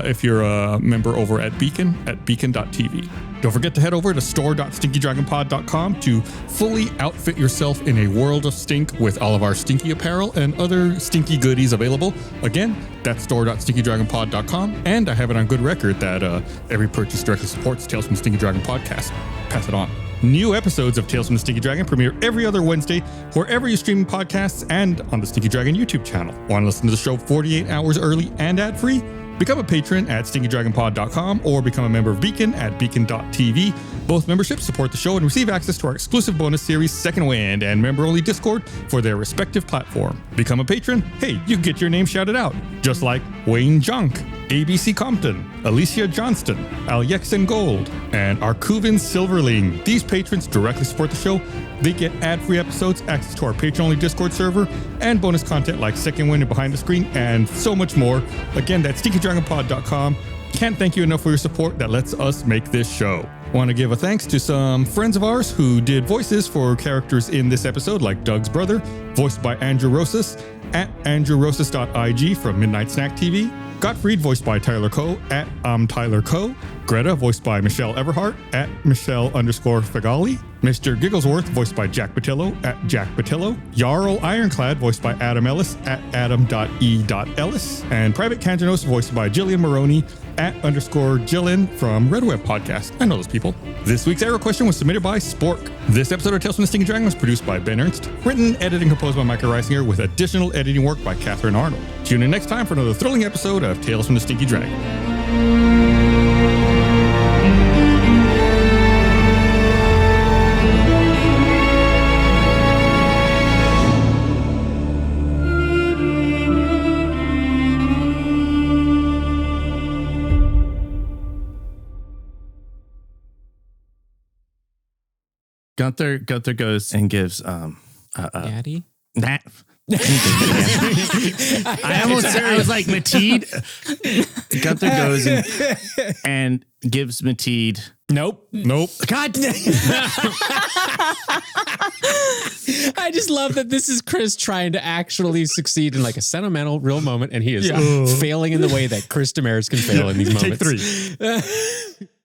[SPEAKER 2] if you're a member over at Beacon at beacon.tv. Don't forget to head over to store.stinkydragonpod.com to fully outfit yourself in a world of stink with all of our stinky apparel and other stinky goodies available. Again, that's store.stinkydragonpod.com. And I have it on good record that every purchase directly supports Tales from the Stinky Dragon podcast. Pass it on. New episodes of Tales from the Stinky Dragon premiere every other Wednesday, wherever you stream podcasts and on the Stinky Dragon YouTube channel. Want to listen to the show 48 hours early and ad-free? Become a patron at stinkydragonpod.com or become a member of Beacon at beacon.tv. Both memberships support the show and receive access to our exclusive bonus series, Second Wind, and member-only Discord for their respective platform. Become a patron? Hey, you get your name shouted out, just like Wayne Junk, ABC Compton, Alicia Johnston, Alyexan Gold, and Arkuvan Silverling. These patrons directly support the show. They get ad-free episodes, access to our patron-only Discord server, and bonus content like Second Wind and Behind the Screen, and so much more. Again, that's stinkydragonpod.com. Can't thank you enough for your support that lets us make this show. Want to give a thanks to some friends of ours who did voices for characters in this episode, like Doug's brother, voiced by Andrew Rosas, at andrewrosas.ig from Midnight Snack TV, Gottfried, voiced by Tyler Coe, at Tyler Coe, Greta, voiced by Michelle Everhart, at Michelle_Fagali, Mr. Gigglesworth, voiced by Jack Patillo, at Jack Patillo, Jarl Ironclad, voiced by Adam Ellis, at Adam.E.Ellis, and Private Kanjanos, voiced by Jillian Maroney, at _Jillian from Red Web Podcast. I know those people. This week's arrow question was submitted by Spork. This episode of Tales from the Stinky Dragon was produced by Ben Ernst, written, edited, and composed by Micah Reisinger, with additional editing work by Catherine Arnold. Tune in next time for another thrilling episode of Tales from the Stinky Dragon.
[SPEAKER 6] Gunther goes and gives
[SPEAKER 5] Daddy?
[SPEAKER 6] that. I was like Mateed. Gunther goes and gives Mateed.
[SPEAKER 5] Nope.
[SPEAKER 6] God.
[SPEAKER 5] I just love that this is Chris trying to actually succeed in like a sentimental, real moment, and he is failing in the way that Chris Damaris can fail in these moments.
[SPEAKER 2] Take 3.